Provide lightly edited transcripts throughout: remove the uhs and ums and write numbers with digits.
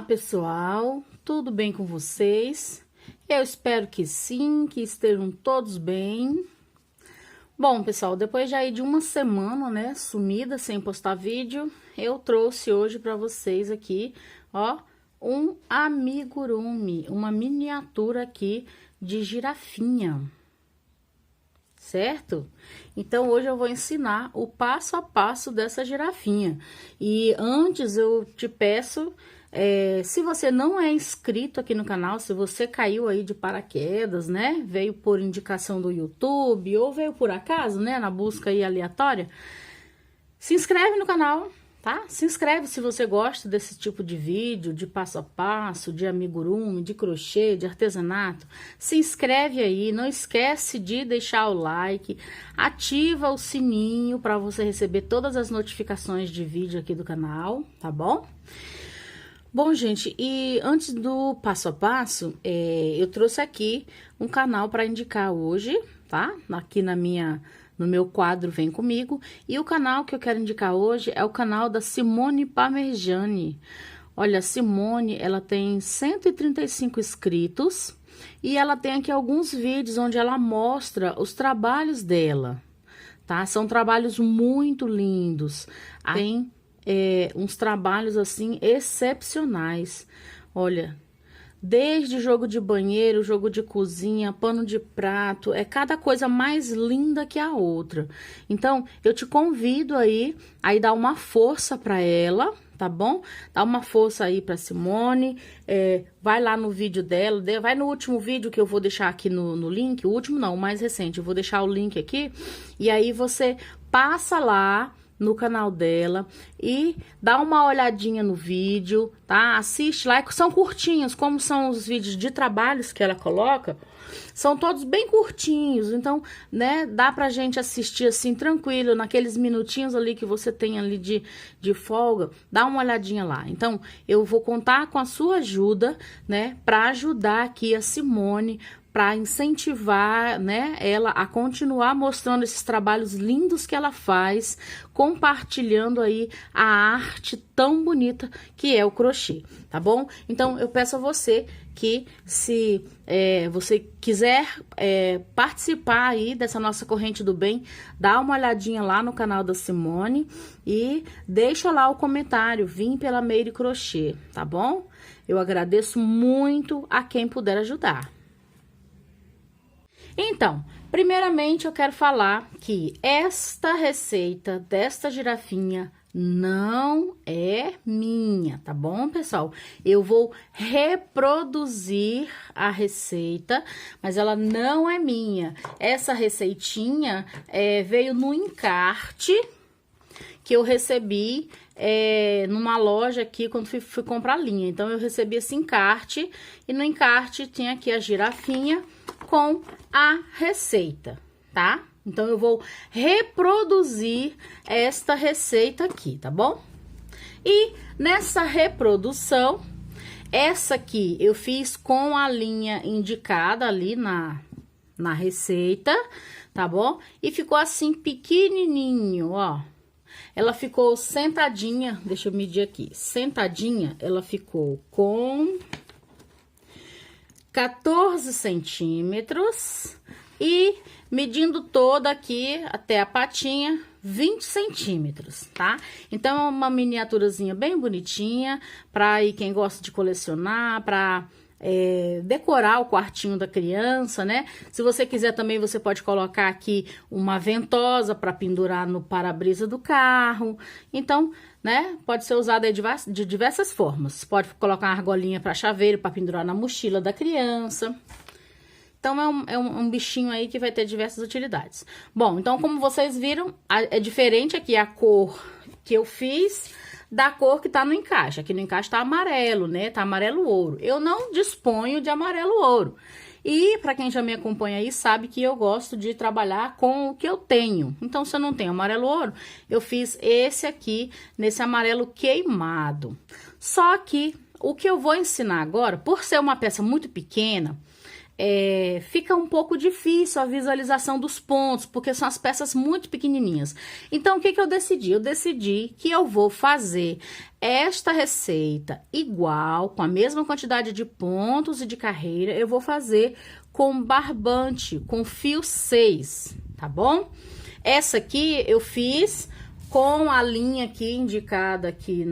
pessoal, tudo bem com vocês? Eu espero que sim, que estejam todos bem. Bom, pessoal, depois já de uma semana, né, sumida, sem postar vídeo, eu trouxe hoje para vocês aqui, ó, um amigurumi, uma miniatura aqui de girafinha, certo? Então, hoje eu vou ensinar o passo a passo dessa girafinha. E antes eu te peço, se você não é inscrito aqui no canal, se você caiu aí de paraquedas, né? Veio por indicação do YouTube ou veio por acaso, né? Na busca aí aleatória, se inscreve no canal, tá? Se inscreve se você gosta desse tipo de vídeo, de passo a passo, de amigurumi, de crochê, de artesanato. Se inscreve aí, não esquece de deixar o like, ativa o sininho para você receber todas as notificações de vídeo aqui do canal, tá bom? Bom, gente, e antes do passo a passo, eu trouxe aqui um canal para indicar hoje, tá? Aqui no meu quadro Vem Comigo. E o canal que eu quero indicar hoje é o canal da Simone Parmegiani. Olha, a Simone, ela tem 135 inscritos e ela tem aqui alguns vídeos onde ela mostra os trabalhos dela, tá? São trabalhos muito lindos. Tem uns trabalhos assim excepcionais. Olha, desde jogo de banheiro, jogo de cozinha, pano de prato, cada coisa mais linda que a outra. Então, eu te convido aí dar uma força para ela, tá bom? Dá uma força aí para Simone, vai lá no vídeo dela, vai no último vídeo que eu vou deixar aqui no link, o último não, o mais recente, eu vou deixar o link aqui, e aí você passa lá no canal dela e dá uma olhadinha no vídeo, tá? Assiste lá, são curtinhos, como são os vídeos de trabalhos que ela coloca, são todos bem curtinhos, então, né, dá pra gente assistir assim, tranquilo, naqueles minutinhos ali que você tem ali de folga, dá uma olhadinha lá. Então, eu vou contar com a sua ajuda, né, pra ajudar aqui a Simone, para incentivar, né, ela a continuar mostrando esses trabalhos lindos que ela faz, compartilhando aí a arte tão bonita que é o crochê, tá bom? Então, eu peço a você que se você quiser participar aí dessa nossa corrente do bem, dá uma olhadinha lá no canal da Simone e deixa lá o comentário, vim pela Meire Crochê, tá bom? Eu agradeço muito a quem puder ajudar. Então, primeiramente eu quero falar que esta receita desta girafinha não é minha, tá bom, pessoal? Eu vou reproduzir a receita, mas ela não é minha. Essa receitinha veio no encarte que eu recebi numa loja aqui quando fui comprar linha. Então, eu recebi esse encarte e no encarte tinha aqui a girafinha com a receita, tá? Então, eu vou reproduzir esta receita aqui, tá bom? E nessa reprodução, essa aqui eu fiz com a linha indicada ali na receita, tá bom? E ficou assim pequenininho, ó. Ela ficou sentadinha, deixa eu medir aqui, sentadinha, ela ficou com 14 centímetros e medindo toda aqui até a patinha, 20 centímetros, tá? Então, é uma miniaturazinha bem bonitinha para aí quem gosta de colecionar, para decorar o quartinho da criança, né? Se você quiser também, você pode colocar aqui uma ventosa para pendurar no para-brisa do carro. Então, né? Pode ser usada de diversas formas. Pode colocar uma argolinha para chaveiro, para pendurar na mochila da criança. Então, é um bichinho aí que vai ter diversas utilidades. Bom, então, como vocês viram, é diferente aqui a cor que eu fiz da cor que tá no encaixe. Aqui no encaixe tá amarelo, né? Tá amarelo ouro. Eu não disponho de amarelo ouro. E para quem já me acompanha aí sabe que eu gosto de trabalhar com o que eu tenho. Então, se eu não tenho amarelo ouro, eu fiz esse aqui nesse amarelo queimado. Só que o que eu vou ensinar agora, por ser uma peça muito pequena, fica um pouco difícil a visualização dos pontos, porque são as peças muito pequenininhas. Então, o que que eu decidi? Eu decidi que eu vou fazer esta receita igual, com a mesma quantidade de pontos e de carreira, eu vou fazer com barbante, com fio 6, tá bom? Essa aqui eu fiz com a linha aqui indicada aqui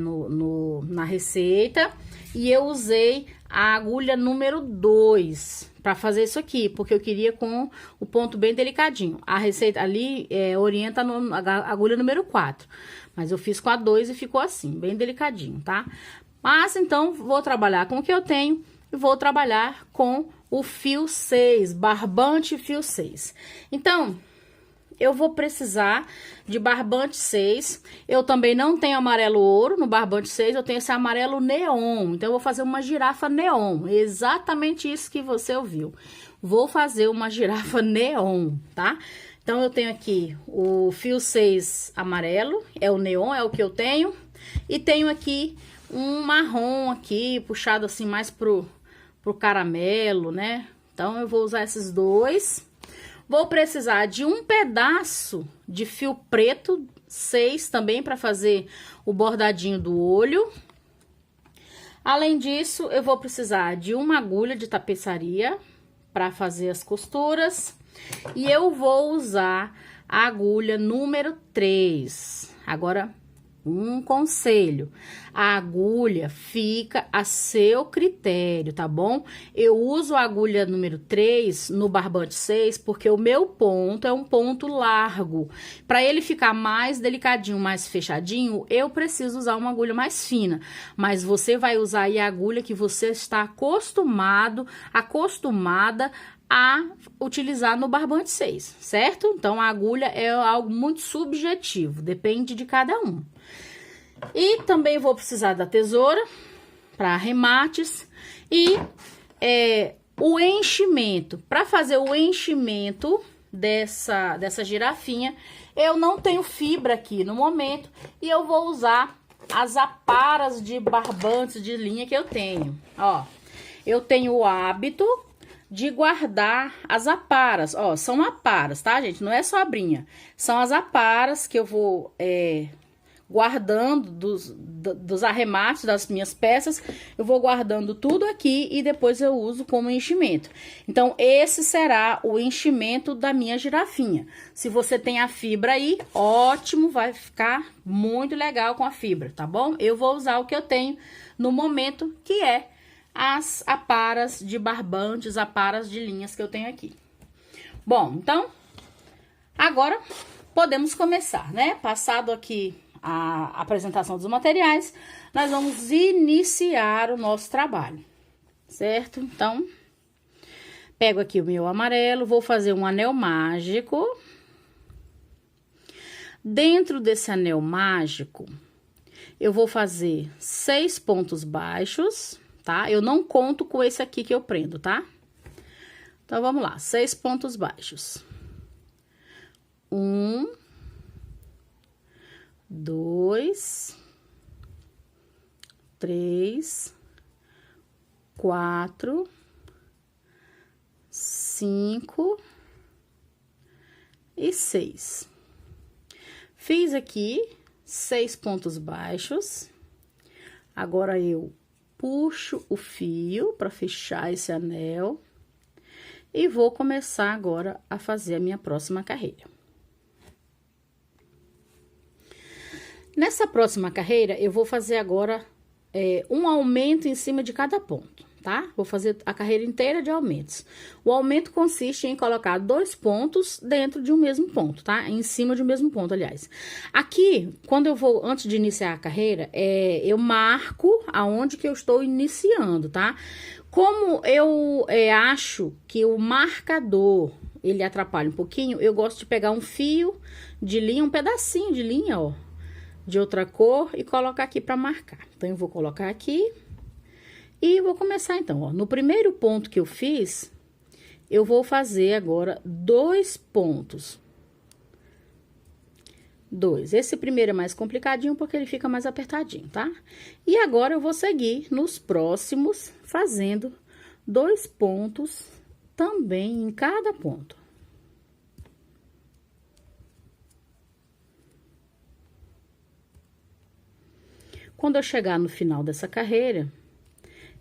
na receita, e eu usei a agulha número 2 para fazer isso aqui, porque eu queria com o ponto bem delicadinho. A receita ali orienta a agulha número 4, mas eu fiz com a 2 e ficou assim, bem delicadinho, tá? Mas então, vou trabalhar com o que eu tenho e vou trabalhar com o fio 6, barbante fio 6. Então, eu vou precisar de barbante 6. Eu também não tenho amarelo ouro no barbante 6, eu tenho esse amarelo neon. Então, eu vou fazer uma girafa neon. Exatamente isso que você ouviu. Vou fazer uma girafa neon, tá? Então, eu tenho aqui o fio 6 amarelo, é o neon, é o que eu tenho. E tenho aqui um marrom aqui, puxado assim mais pro caramelo, né? Então, eu vou usar esses dois. Vou precisar de um pedaço de fio preto 6 também para fazer o bordadinho do olho. Além disso, eu vou precisar de uma agulha de tapeçaria para fazer as costuras. E eu vou usar a agulha número 3. Agora, um conselho: a agulha fica a seu critério, tá bom? Eu uso a agulha número 3 no barbante 6 porque o meu ponto é um ponto largo. Para ele ficar mais delicadinho, mais fechadinho, eu preciso usar uma agulha mais fina. Mas você vai usar aí a agulha que você está acostumada a utilizar no barbante 6, certo? Então, a agulha é algo muito subjetivo, depende de cada um. E também vou precisar da tesoura para arremates e o enchimento. Para fazer o enchimento dessa girafinha, eu não tenho fibra aqui no momento e eu vou usar as aparas de barbantes de linha que eu tenho. Ó, eu tenho o hábito de guardar as aparas, ó, são aparas, tá, gente? Não é só abrinha, são as aparas que eu vou guardando dos arremates das minhas peças, eu vou guardando tudo aqui e depois eu uso como enchimento. Então, esse será o enchimento da minha girafinha. Se você tem a fibra aí, ótimo, vai ficar muito legal com a fibra, tá bom? Eu vou usar o que eu tenho no momento, que é as aparas de barbantes, aparas de linhas que eu tenho aqui. Bom, então, agora podemos começar, né? Passado aqui a apresentação dos materiais, nós vamos iniciar o nosso trabalho, certo? Então, pego aqui o meu amarelo, vou fazer um anel mágico. Dentro desse anel mágico, eu vou fazer 6 pontos baixos, tá? Eu não conto com esse aqui que eu prendo, tá? Então, vamos lá, 6 pontos baixos. 1, 2, 3, 4, 5 e 6. Fiz aqui 6 pontos baixos. Agora, eu puxo o fio para fechar esse anel e vou começar agora a fazer a minha próxima carreira. Nessa próxima carreira, eu vou fazer agora um aumento em cima de cada ponto, tá? Vou fazer a carreira inteira de aumentos. O aumento consiste em colocar 2 pontos dentro de um mesmo ponto, tá? Em cima de um mesmo ponto, aliás. Aqui, quando eu vou, antes de iniciar a carreira, eu marco aonde que eu estou iniciando, tá? Como eu acho que o marcador, ele atrapalha um pouquinho, eu gosto de pegar um fio de linha, um pedacinho de linha, ó, de outra cor e colocar aqui para marcar. Então, eu vou colocar aqui e vou começar, então, ó. No primeiro ponto que eu fiz, eu vou fazer agora 2 pontos. 2. Esse primeiro é mais complicadinho porque ele fica mais apertadinho, tá? E agora, eu vou seguir nos próximos fazendo 2 pontos também em cada ponto. Quando eu chegar no final dessa carreira,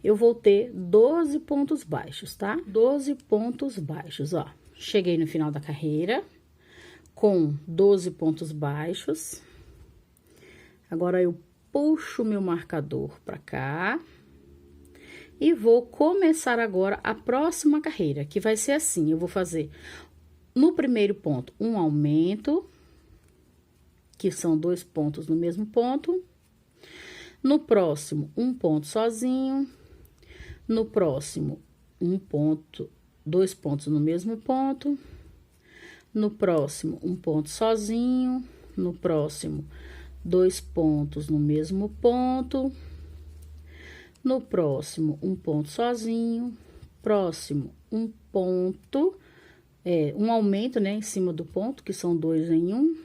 eu vou ter 12 pontos baixos, tá? 12 pontos baixos, ó. Cheguei no final da carreira com 12 pontos baixos. Agora, eu puxo meu marcador pra cá. E vou começar agora a próxima carreira, que vai ser assim. Eu vou fazer no primeiro ponto um aumento, que são 2 pontos no mesmo ponto. No próximo, um ponto sozinho. No próximo, um ponto, 2 pontos no mesmo ponto. No próximo, um ponto sozinho. No próximo, 2 pontos no mesmo ponto. No próximo, um ponto sozinho. Próximo, um ponto, um aumento, né, em cima do ponto, que são 2 em 1.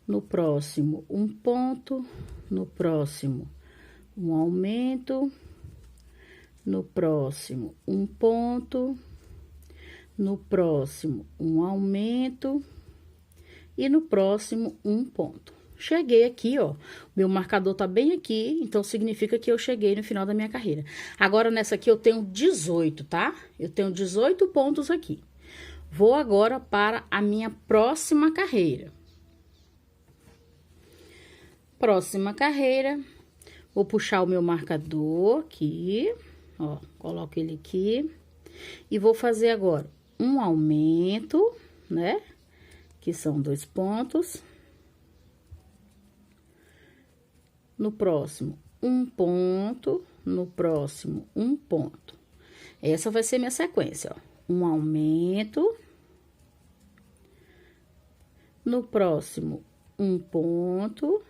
No próximo, um ponto. No próximo, um aumento. No próximo, um ponto. No próximo, um aumento. E no próximo, um ponto. Cheguei aqui, ó, meu marcador tá bem aqui, então significa que eu cheguei no final da minha carreira. Agora, nessa aqui eu tenho 18, tá? Eu tenho 18 pontos aqui. Vou agora para a minha próxima carreira. Próxima carreira, vou puxar o meu marcador aqui, ó, coloco ele aqui. E vou fazer agora um aumento, né? Que são 2 pontos. No próximo, um ponto. No próximo, um ponto. Essa vai ser minha sequência, ó. Um aumento. No próximo, um ponto.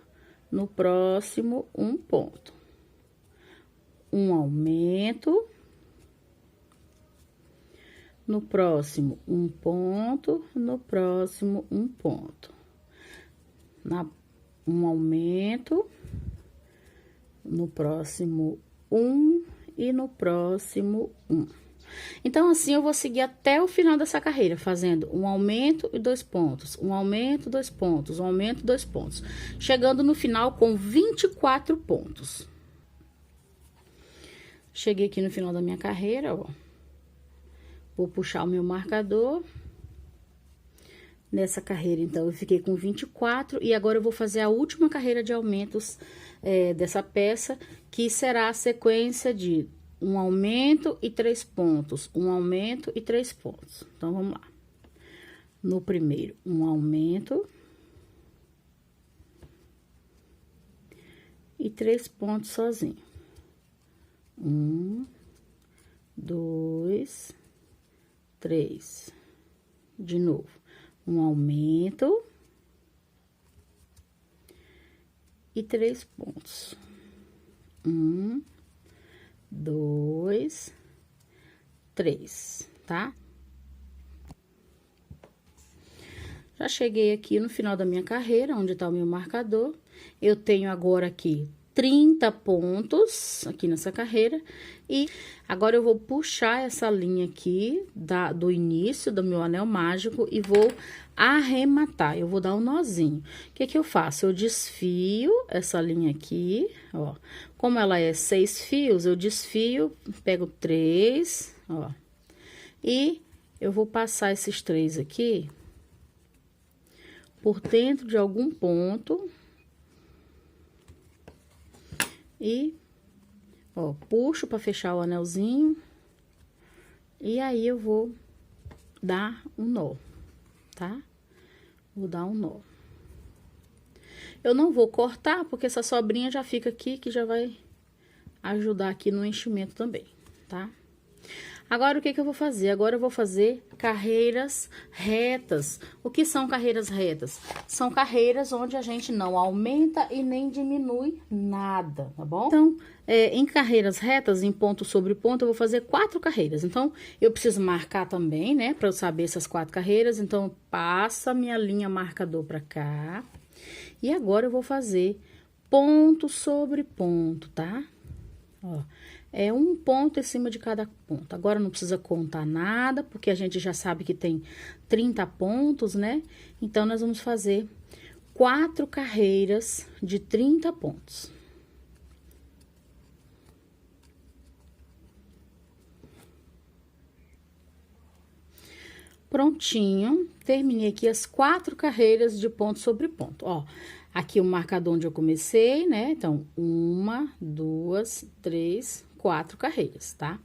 No próximo, um ponto. Um aumento. No próximo, um ponto. No próximo, um ponto. Um aumento. No próximo, um. E no próximo, um. Então, assim, eu vou seguir até o final dessa carreira, fazendo um aumento e 2 pontos, um aumento, 2 pontos, um aumento, 2 pontos. Chegando no final com 24 pontos. Cheguei aqui no final da minha carreira, ó. Vou puxar o meu marcador. Nessa carreira, então, eu fiquei com 24 e agora eu vou fazer a última carreira de aumentos dessa peça, que será a sequência de um aumento e 3 pontos, um aumento e 3 pontos. Então, vamos lá. No primeiro, um aumento e 3 pontos sozinho. 1, 2, 3. De novo, um aumento e 3 pontos. 1, 2, 3, tá? Já cheguei aqui no final da minha carreira, onde tá o meu marcador. Eu tenho agora aqui 30 pontos aqui nessa carreira. E agora eu vou puxar essa linha aqui do início do meu anel mágico e vou arrematar. Eu vou dar um nozinho. O que que eu faço? Eu desfio essa linha aqui, ó. Como ela é 6 fios, eu desfio, pego 3, ó. E eu vou passar esses 3 aqui por dentro de algum ponto. E, ó, puxo para fechar o anelzinho. E aí, eu vou dar um nó, tá? Vou dar um nó. Eu não vou cortar, porque essa sobrinha já fica aqui, que já vai ajudar aqui no enchimento também, tá? Agora, o que que eu vou fazer? Agora, eu vou fazer carreiras retas. O que são carreiras retas? São carreiras onde a gente não aumenta e nem diminui nada, tá bom? Então, em carreiras retas, em ponto sobre ponto, eu vou fazer 4 carreiras. Então, eu preciso marcar também, né? Pra eu saber essas 4 carreiras. Então, passa minha linha marcador pra cá. E agora, eu vou fazer ponto sobre ponto, tá? Ó, é um ponto em cima de cada ponto. Agora, não precisa contar nada, porque a gente já sabe que tem 30 pontos, né? Então, nós vamos fazer 4 carreiras de 30 pontos. Prontinho, terminei aqui as 4 carreiras de ponto sobre ponto, ó. Aqui o marcador onde eu comecei, né? Então, 1, 2, 3, 4 carreiras, tá?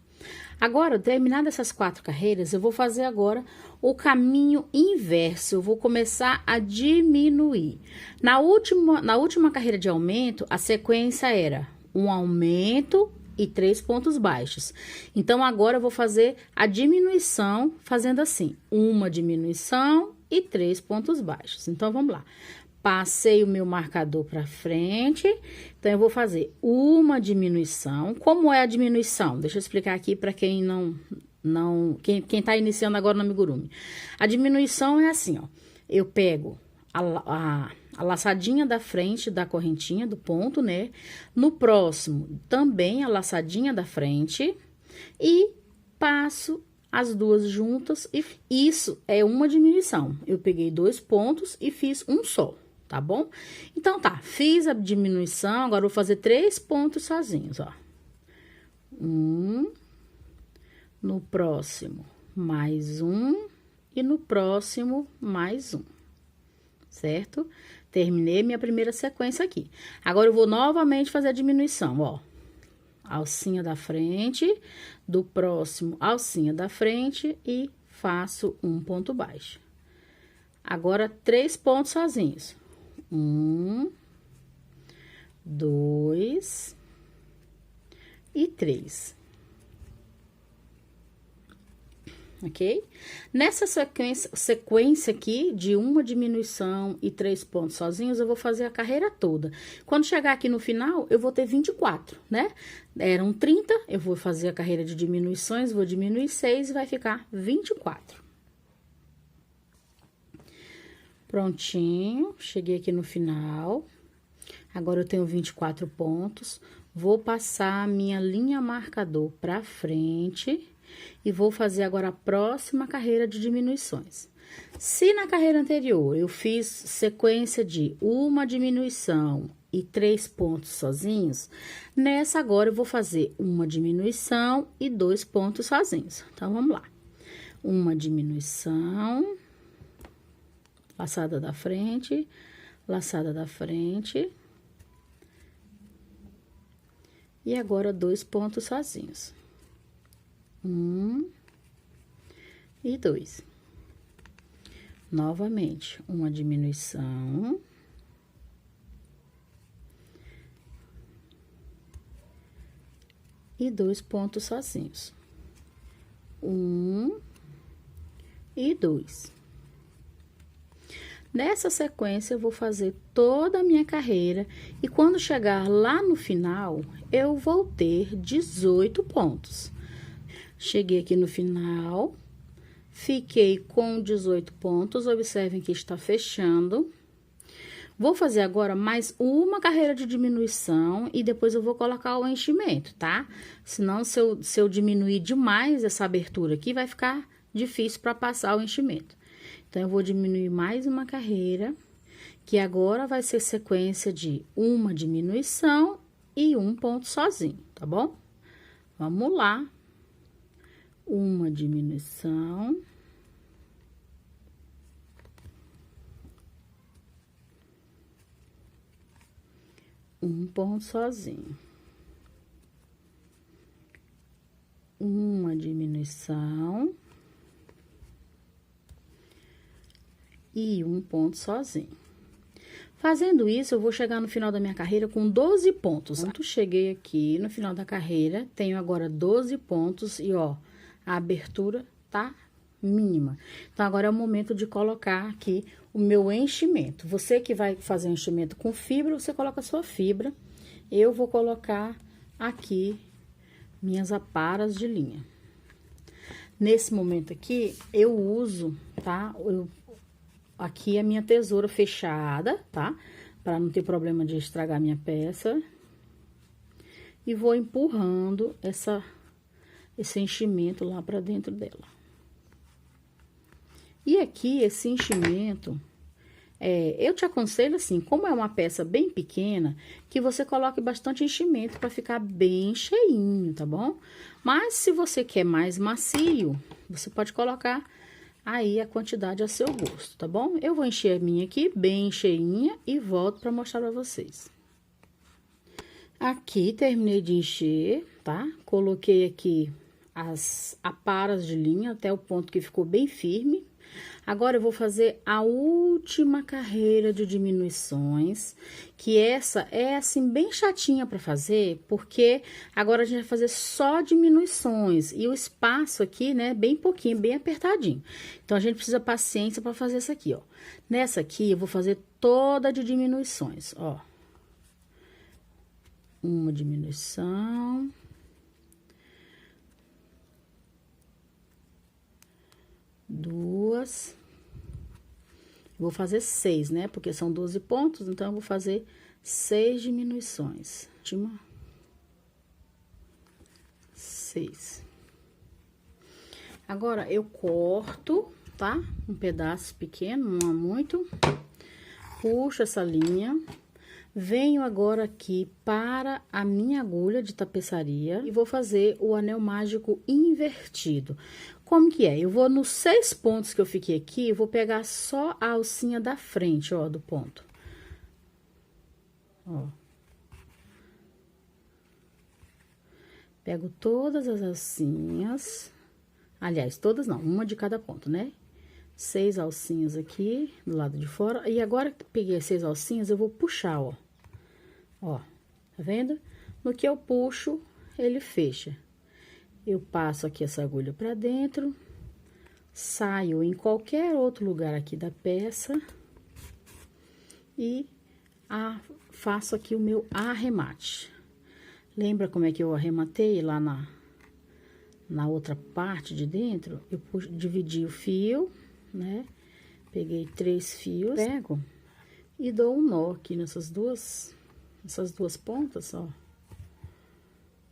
Agora, terminadas essas 4 carreiras, eu vou fazer agora o caminho inverso. Eu vou começar a diminuir. Na última carreira de aumento, a sequência era um aumento e 3 pontos baixos. Então, agora eu vou fazer a diminuição fazendo assim, uma diminuição e 3 pontos baixos. Então, vamos lá. Passei o meu marcador para frente, então eu vou fazer uma diminuição. Como é a diminuição? Deixa eu explicar aqui para quem quem tá iniciando agora no amigurumi. A diminuição é assim, ó. Eu pego a laçadinha da frente da correntinha do ponto, né? No próximo, também a laçadinha da frente e passo as duas juntas e isso é uma diminuição. Eu peguei 2 pontos e fiz um só, tá bom? Então, tá, fiz a diminuição, agora eu vou fazer 3 pontos sozinhos, ó. No próximo, mais um, e no próximo, mais um, certo? Terminei minha primeira sequência aqui. Agora, eu vou novamente fazer a diminuição, ó. Alcinha da frente, do próximo, alcinha da frente e faço um ponto baixo. Agora, 3 pontos sozinhos. 1, 2 e 3. Ok? Nessa sequência aqui de uma diminuição e 3 pontos sozinhos, eu vou fazer a carreira toda. Quando chegar aqui no final, eu vou ter 24, né? Eram 30, eu vou fazer a carreira de diminuições, vou diminuir 6 e vai ficar 24. Prontinho, cheguei aqui no final. Agora, eu tenho 24 pontos. Vou passar a minha linha marcador para frente e vou fazer agora a próxima carreira de diminuições. Se na carreira anterior eu fiz sequência de uma diminuição e 3 pontos sozinhos, nessa agora eu vou fazer uma diminuição e 2 pontos sozinhos. Então, vamos lá. Uma diminuição, laçada da frente, laçada da frente. E agora, 2 pontos sozinhos. 1 e 2. Novamente, uma diminuição. E 2 pontos sozinhos. 1 e 2. Nessa sequência, eu vou fazer toda a minha carreira e quando chegar lá no final, eu vou ter 18 pontos. Cheguei aqui no final, fiquei com 18 pontos, observem que está fechando. Vou fazer agora mais uma carreira de diminuição e depois eu vou colocar o enchimento, tá? Senão, se eu diminuir demais essa abertura aqui, vai ficar difícil para passar o enchimento. Então, eu vou diminuir mais uma carreira, que agora vai ser sequência de uma diminuição e um ponto sozinho, tá bom? Vamos lá. Uma diminuição. Um ponto sozinho. Uma diminuição. E um ponto sozinho. Fazendo isso, eu vou chegar no final da minha carreira com 12 pontos. Cheguei aqui no final da carreira, tenho agora 12 pontos e, ó, a abertura tá mínima. Então, agora é o momento de colocar aqui o meu enchimento. Você que vai fazer enchimento com fibra, você coloca a sua fibra. Eu vou colocar aqui minhas aparas de linha. Nesse momento aqui, eu uso, tá? Aqui é a minha tesoura fechada, tá? Para não ter problema de estragar minha peça. e vou empurrando esse enchimento lá pra dentro dela. E aqui, esse enchimento, eu te aconselho assim, como é uma peça bem pequena, que você coloque bastante enchimento para ficar bem cheinho, tá bom? Mas se você quer mais macio, você pode colocar aí a quantidade a seu gosto, tá bom? Eu vou encher a minha aqui bem cheinha e volto para mostrar para vocês. Aqui, terminei de encher, tá? Coloquei aqui as aparas de linha até o ponto que ficou bem firme. Agora, eu vou fazer a última carreira de diminuições, que essa é, assim, bem chatinha para fazer, porque agora a gente vai fazer só diminuições, e o espaço aqui, né, bem pouquinho, bem apertadinho. Então, a gente precisa paciência para fazer essa aqui, ó. Nessa aqui, eu vou fazer toda de diminuições, ó. Uma diminuição. Duas. Vou fazer 6, né? Porque são 12 pontos, então eu vou fazer 6 diminuições. Última. 6. Agora, eu corto, tá? Um pedaço pequeno, não é muito. Puxo essa linha. Venho agora aqui para a minha agulha de tapeçaria e vou fazer o anel mágico invertido. Como que é? Eu vou nos 6 pontos que eu fiquei aqui, eu vou pegar só a alcinha da frente, ó, do ponto. Ó. Pego todas as alcinhas, aliás, todas não, uma de cada ponto, né? 6 alcinhas aqui do lado de fora. E agora que peguei as 6 alcinhas, eu vou puxar, ó. Ó, tá vendo? No que eu puxo, ele fecha. Eu passo aqui essa agulha pra dentro, saio em qualquer outro lugar aqui da peça e faço aqui o meu arremate. Lembra como é que eu arrematei lá na outra parte de dentro? Eu dividi o fio, né? Peguei 3 fios, pego e dou um nó aqui nessas duas pontas, ó.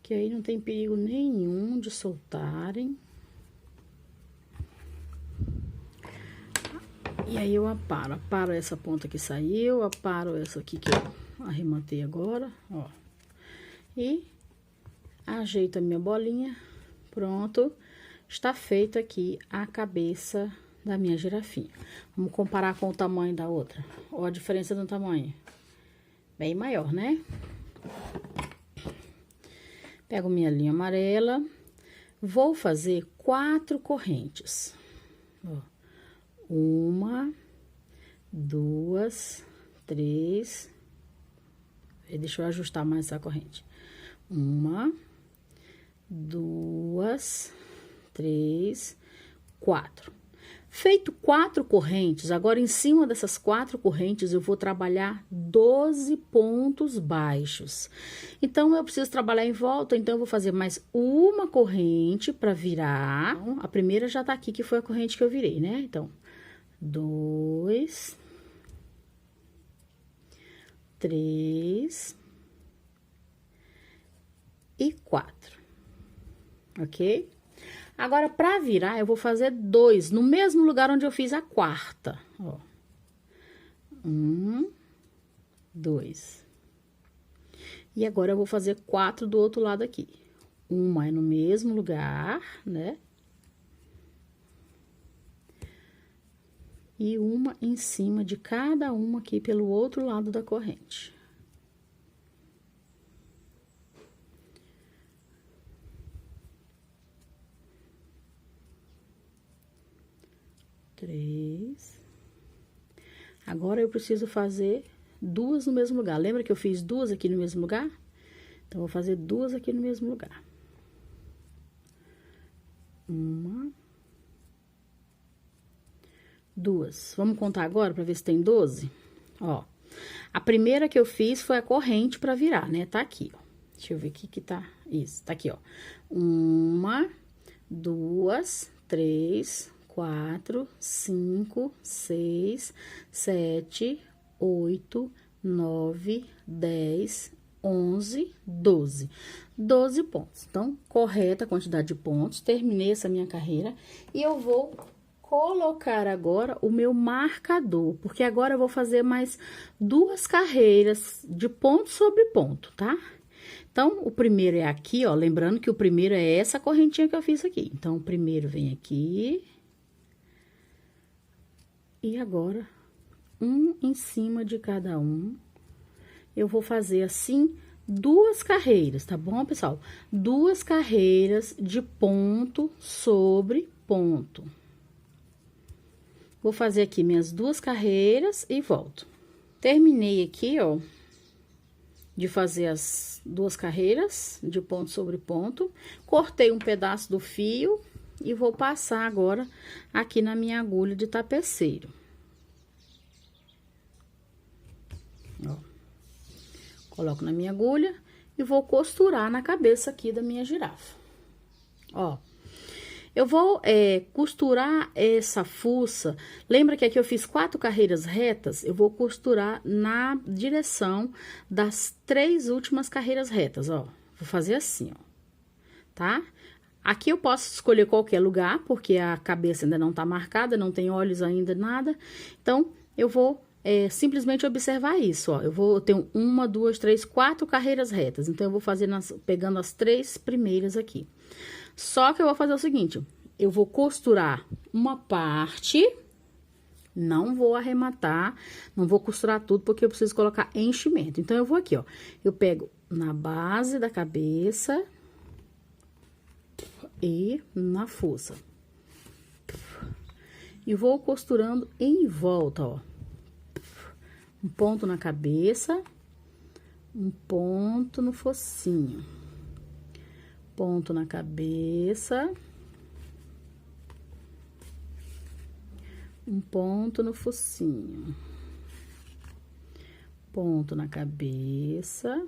Que aí não tem perigo nenhum de soltarem. E aí eu aparo essa ponta que saiu, aparo essa aqui que eu arrematei agora, ó. E ajeito a minha bolinha, pronto. Está feito aqui a cabeça da minha girafinha. Vamos comparar com o tamanho da outra. Ó a diferença no tamanho. Bem maior, né? Pego minha linha amarela. Vou fazer 4 correntes. Ó. 1, 2, 3. Deixa eu ajustar mais essa corrente. 1, 2, 3, 4. Feito 4 correntes, agora em cima dessas 4 correntes eu vou trabalhar 12 pontos baixos. Então, eu preciso trabalhar em volta, então eu vou fazer mais uma corrente para virar. Então, a primeira já tá aqui, que foi a corrente que eu virei, né? Então, 2, 3 e 4, ok? Agora, pra virar, eu vou fazer 2 no mesmo lugar onde eu fiz a quarta, ó. 1, 2. E agora, eu vou fazer 4 do outro lado aqui. Uma é no mesmo lugar, né? E uma em cima de cada uma aqui pelo outro lado da corrente. Três. Agora, eu preciso fazer 2 no mesmo lugar. Lembra que eu fiz 2 aqui no mesmo lugar? Então, vou fazer 2 aqui no mesmo lugar. 1, 2. Vamos contar agora para ver se tem 12? Ó, a primeira que eu fiz foi a corrente para virar, né? Tá aqui, ó. Deixa eu ver aqui que tá. Isso, tá aqui, ó. 1, 2, 3, 4, 5, 6, 7, 8, 9, 10, 11, 12. 12 pontos. Então, correta a quantidade de pontos. Terminei essa minha carreira. E eu vou colocar agora o meu marcador. Porque agora eu vou fazer mais 2 carreiras de ponto sobre ponto, tá? Então, o primeiro é aqui, ó. Lembrando que o primeiro é essa correntinha que eu fiz aqui. Então, o primeiro vem aqui. E agora, um em cima de cada um. Eu vou fazer assim 2 carreiras, tá bom, pessoal? 2 carreiras de ponto sobre ponto. Vou fazer aqui minhas 2 carreiras e volto. Terminei aqui, ó, de fazer as 2 carreiras de ponto sobre ponto. Cortei um pedaço do fio e vou passar agora aqui na minha agulha de tapeceiro. Ó. Coloco na minha agulha e vou costurar na cabeça aqui da minha girafa. Ó, eu vou costurar essa fuça. Lembra que aqui eu fiz 4 carreiras retas? Eu vou costurar na direção das 3 últimas carreiras retas, ó. Vou fazer assim, ó, tá? Aqui eu posso escolher qualquer lugar, porque a cabeça ainda não tá marcada, não tem olhos ainda, nada. Então, eu vou simplesmente observar isso, ó. Eu tenho 1, 2, 3, 4 carreiras retas. Então, eu vou fazer pegando as 3 primeiras aqui. Só que eu vou fazer o seguinte, eu vou costurar uma parte, não vou arrematar, não vou costurar tudo, porque eu preciso colocar enchimento. Então, eu vou aqui, ó, eu pego na base da cabeça e na fuça. E vou costurando em volta, ó. Um ponto na cabeça, um ponto no focinho, ponto na cabeça, um ponto no focinho, ponto na cabeça,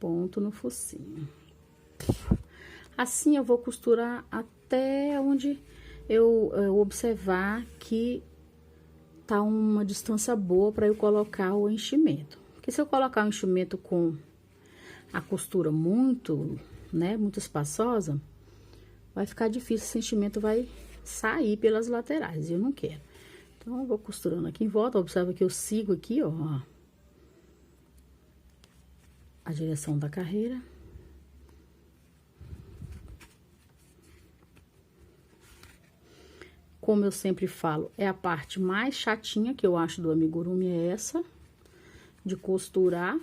ponto no focinho. Assim eu vou costurar até onde eu observar que tá uma distância boa para eu colocar o enchimento. Porque se eu colocar o enchimento com a costura muito, né, muito espaçosa, vai ficar difícil, esse enchimento vai sair pelas laterais, e eu não quero. Então, eu vou costurando aqui em volta, observa que eu sigo aqui, ó, a direção da carreira. Como eu sempre falo, é a parte mais chatinha que eu acho do amigurumi, é essa, de costurar.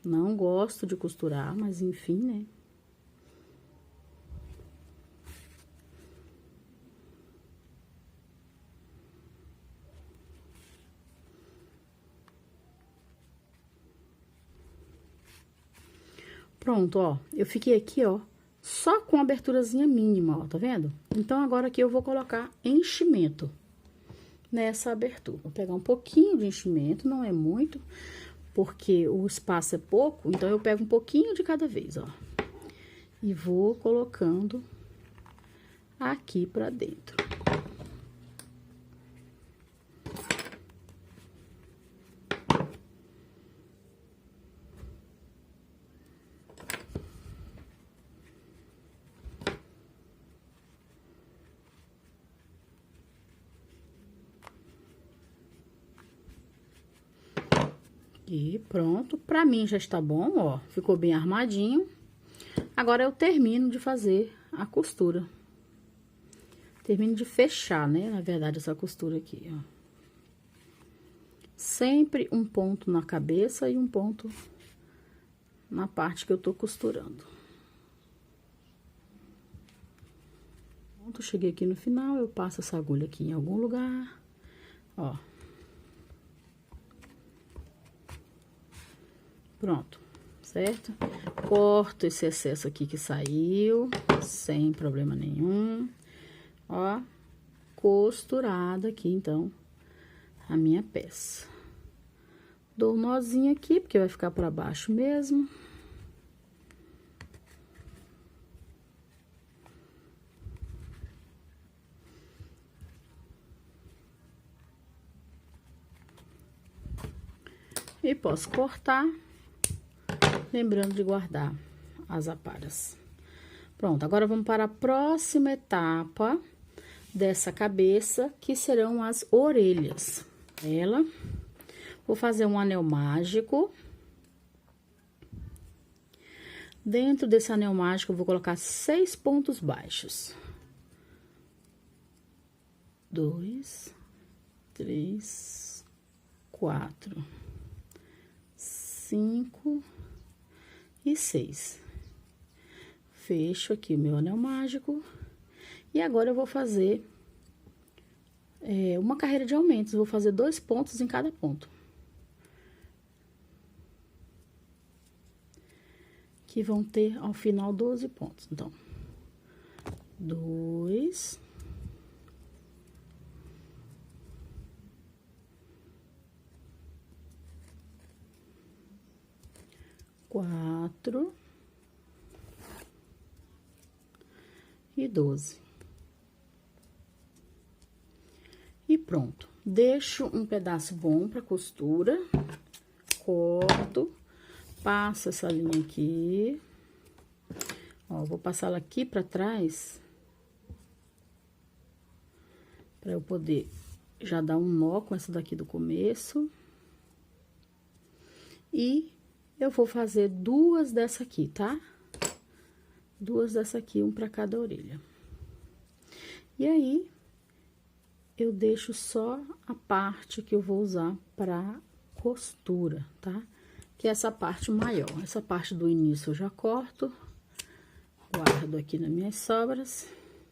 Não gosto de costurar, mas enfim, né? Pronto, ó, eu fiquei aqui, ó, só com aberturazinha mínima, ó, tá vendo? Então, agora aqui eu vou colocar enchimento nessa abertura. Vou pegar um pouquinho de enchimento, não é muito, porque o espaço é pouco, então eu pego um pouquinho de cada vez, ó. E vou colocando aqui pra dentro. E pronto, pra mim já está bom, ó, ficou bem armadinho. Agora eu termino de fazer a costura. Termino de fechar, né, na verdade, essa costura aqui, ó. Sempre um ponto na cabeça e um ponto na parte que eu tô costurando. Pronto, cheguei aqui no final, eu passo essa agulha aqui em algum lugar, ó. Pronto, certo? Corto esse excesso aqui que saiu, sem problema nenhum. Ó, costurada aqui, então, a minha peça. Dou um nozinho aqui, porque vai ficar pra baixo mesmo. E posso cortar, lembrando de guardar as aparas. Pronto, agora vamos para a próxima etapa dessa cabeça, que serão as orelhas. Vou fazer um anel mágico. Dentro desse anel mágico, eu vou colocar 6 pontos baixos. 2, 3, 4, 5 e 6. Fecho aqui o meu anel mágico. E agora eu vou fazer uma carreira de aumentos. Vou fazer 2 pontos em cada ponto. Que vão ter ao final 12 pontos. Então, 2, 4 e 12. E pronto. Deixo um pedaço bom para costura, corto, passo essa linha aqui, ó, vou passar ela aqui para trás, para eu poder já dar um nó com essa daqui do começo. E eu vou fazer 2 dessa aqui, tá? 2 dessa aqui, um para cada orelha. E aí, eu deixo só a parte que eu vou usar para costura, tá? Que é essa parte maior. Essa parte do início eu já corto, guardo aqui nas minhas sobras,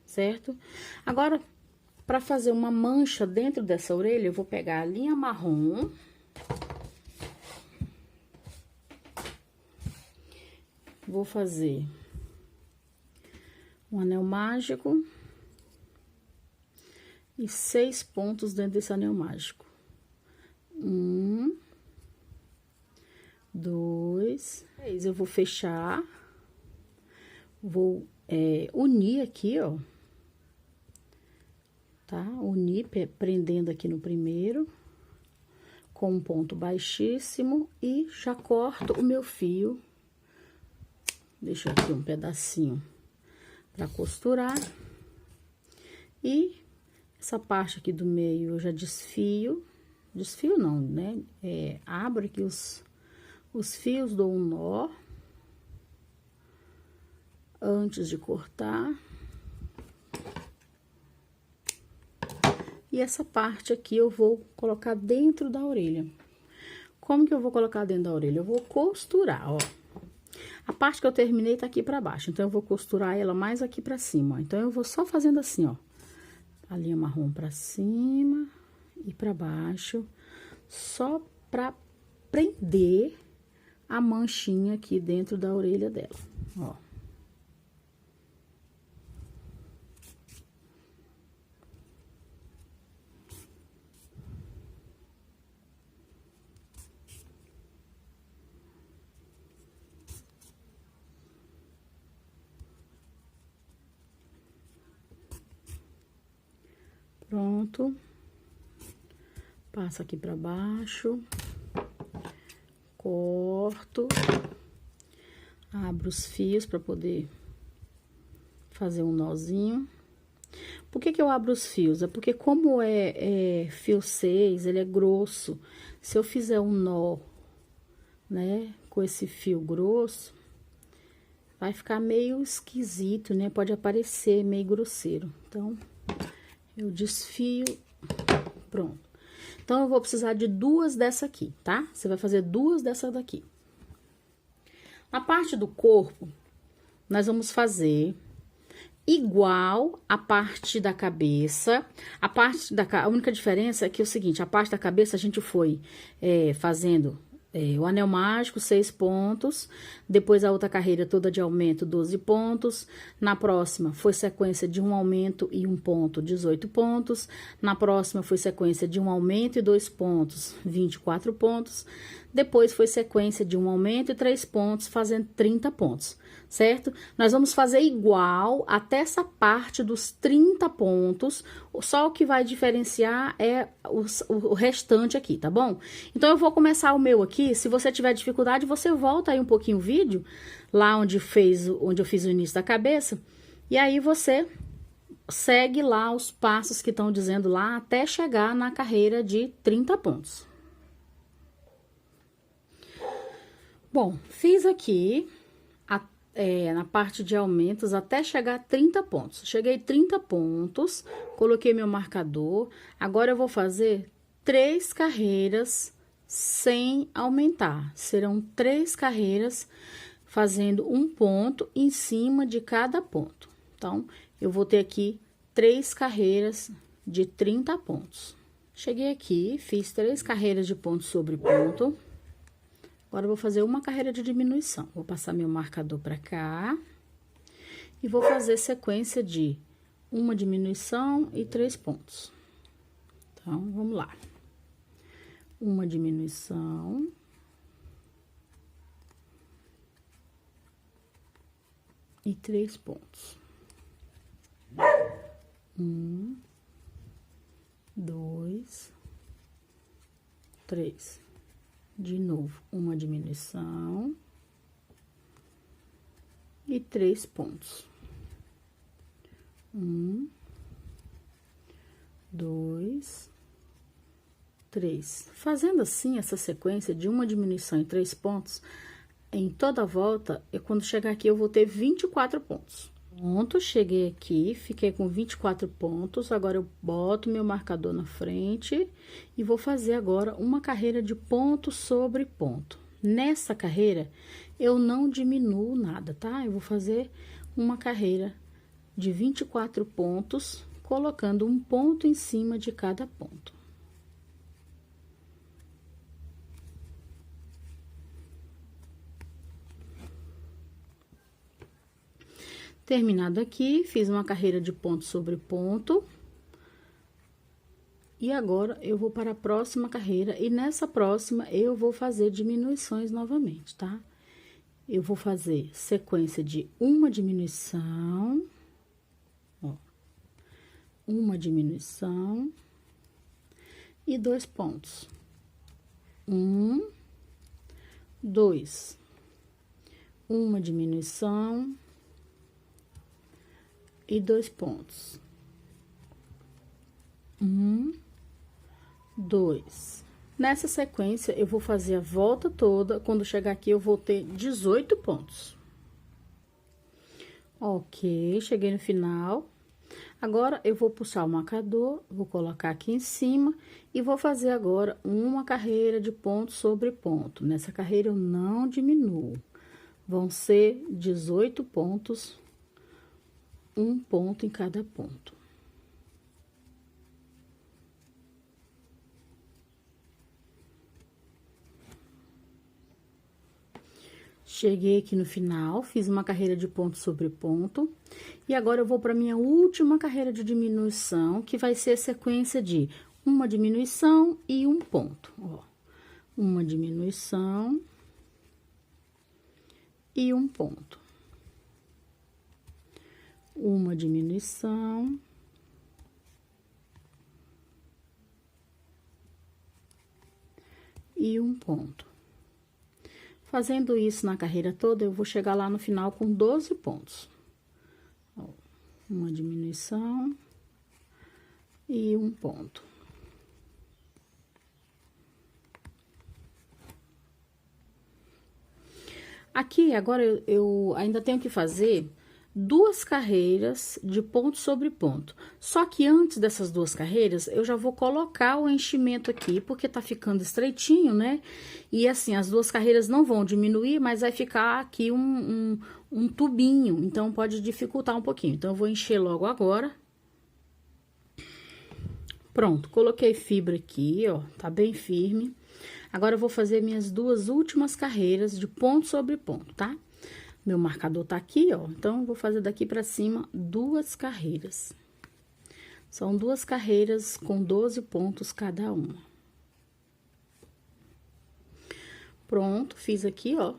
certo? Agora, para fazer uma mancha dentro dessa orelha, eu vou pegar a linha marrom. Vou fazer um anel mágico e 6 pontos dentro desse anel mágico. 1, 2, 3. Eu vou fechar, vou unir aqui, ó, tá? Unir, prendendo aqui no primeiro, com um ponto baixíssimo, e já corto o meu fio. Deixo aqui um pedacinho para costurar. E essa parte aqui do meio eu já desfio não, né? Abro aqui os fios, dou um nó antes de cortar. E essa parte aqui eu vou colocar dentro da orelha. Como que eu vou colocar dentro da orelha? Eu vou costurar, ó. A parte que eu terminei tá aqui pra baixo, então eu vou costurar ela mais aqui pra cima, ó. Então, eu vou só fazendo assim, ó. A linha marrom pra cima e pra baixo, só pra prender a manchinha aqui dentro da orelha dela, ó. Pronto. Passo aqui pra baixo. Corto. Abro os fios pra poder fazer um nozinho. Por que que eu abro os fios? É porque como é fio 6, ele é grosso. Se eu fizer um nó, né, com esse fio grosso, vai ficar meio esquisito, né? Pode aparecer meio grosseiro. Então, eu desfio, pronto. Então, eu vou precisar de 2 dessa aqui, tá? Você vai fazer 2 dessa daqui. Na parte do corpo, nós vamos fazer igual a parte da cabeça. A única diferença é que é o seguinte, a parte da cabeça a gente foi fazendo o anel mágico, 6 pontos, depois a outra carreira toda de aumento, 12 pontos, na próxima foi sequência de um aumento e 1 ponto, 18 pontos, na próxima foi sequência de um aumento e 2 pontos, 24 pontos, Depois foi sequência de um aumento e 3 pontos, fazendo 30 pontos, certo? Nós vamos fazer igual até essa parte dos 30 pontos, só o que vai diferenciar é o restante aqui, tá bom? Então, eu vou começar o meu aqui. Se você tiver dificuldade, você volta aí um pouquinho o vídeo, lá onde eu fiz o início da cabeça, e aí você segue lá os passos que estão dizendo lá até chegar na carreira de 30 pontos. Bom, fiz aqui na parte de aumentos até chegar a 30 pontos. Cheguei 30 pontos, coloquei meu marcador. Agora eu vou fazer 3 carreiras sem aumentar. Serão 3 carreiras fazendo um ponto em cima de cada ponto. Então, eu vou ter aqui 3 carreiras de 30 pontos. Cheguei aqui, fiz 3 carreiras de ponto sobre ponto. Agora, eu vou fazer uma carreira de diminuição. Vou passar meu marcador para cá. E vou fazer sequência de uma diminuição e 3 pontos. Então, vamos lá. Uma diminuição. E 3 pontos. 1, 2, 3. De novo, uma diminuição e 3 pontos. 1, 2, 3. Fazendo assim, essa sequência de uma diminuição e 3 pontos, em toda a volta, quando chegar aqui, eu vou ter 24 pontos. Pronto, cheguei aqui, fiquei com 24 pontos. Agora, eu boto meu marcador na frente e vou fazer agora uma carreira de ponto sobre ponto. Nessa carreira, eu não diminuo nada, tá? Eu vou fazer uma carreira de 24 pontos, colocando um ponto em cima de cada ponto. Terminado aqui, fiz uma carreira de ponto sobre ponto. E agora, eu vou para a próxima carreira. E nessa próxima, eu vou fazer diminuições novamente, tá? Eu vou fazer sequência de uma diminuição. Ó. Uma diminuição. E 2 pontos. 1, 2. Uma diminuição. E 2 pontos. 1, 2. Nessa sequência, eu vou fazer a volta toda. Quando chegar aqui, eu vou ter 18 pontos. Ok, cheguei no final. Agora, eu vou puxar o marcador, vou colocar aqui em cima e vou fazer agora uma carreira de ponto sobre ponto. Nessa carreira, eu não diminuo. Vão ser 18 pontos. Um ponto em cada ponto. Cheguei aqui no final, fiz uma carreira de ponto sobre ponto. E agora, eu vou para minha última carreira de diminuição, que vai ser a sequência de uma diminuição e um ponto. Ó, uma diminuição e um ponto. Uma diminuição e um ponto. Fazendo isso na carreira toda, eu vou chegar lá no final com 12 pontos. Ó, uma diminuição e um ponto. Aqui, agora, eu ainda tenho que fazer 2 carreiras de ponto sobre ponto. Só que antes dessas 2 carreiras, eu já vou colocar o enchimento aqui, porque tá ficando estreitinho, né? E assim, as 2 carreiras não vão diminuir, mas vai ficar aqui um tubinho, então pode dificultar um pouquinho. Então, eu vou encher logo agora. Pronto, coloquei fibra aqui, ó, tá bem firme. Agora, eu vou fazer minhas 2 últimas carreiras de ponto sobre ponto, tá? Meu marcador tá aqui, ó, então, eu vou fazer daqui pra cima 2 carreiras. São 2 carreiras com 12 pontos cada uma. Pronto, fiz aqui, ó,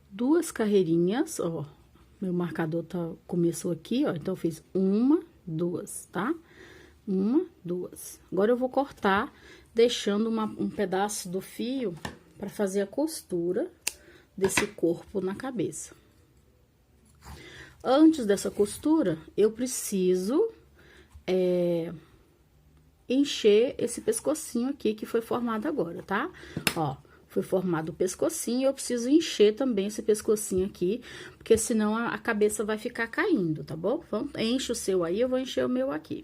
2 carreirinhas, ó. Meu marcador começou aqui, ó, então eu fiz 1, 2, tá? 1, 2. Agora eu vou cortar, deixando um pedaço do fio para fazer a costura desse corpo na cabeça. Antes dessa costura, eu preciso encher esse pescocinho aqui que foi formado agora, tá? Ó, foi formado o pescocinho, eu preciso encher também esse pescocinho aqui, porque senão a cabeça vai ficar caindo, tá bom? Então, enche o seu aí, eu vou encher o meu aqui.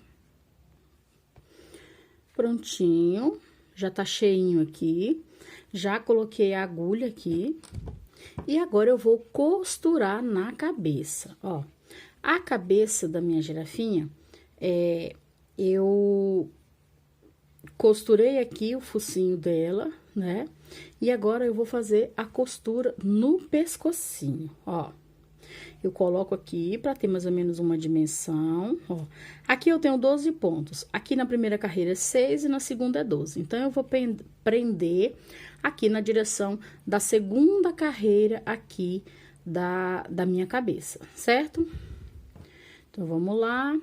Prontinho, já tá cheinho aqui, já coloquei a agulha aqui, e agora eu vou costurar na cabeça, ó. A cabeça da minha girafinha, eu costurei aqui o focinho dela, né? E agora eu vou fazer a costura no pescocinho, ó. Eu coloco aqui para ter mais ou menos uma dimensão, ó. Aqui eu tenho 12 pontos. Aqui na primeira carreira é 6 e na segunda é 12. Então, eu vou prender aqui na direção da segunda carreira aqui da minha cabeça, certo? Então, vamos lá.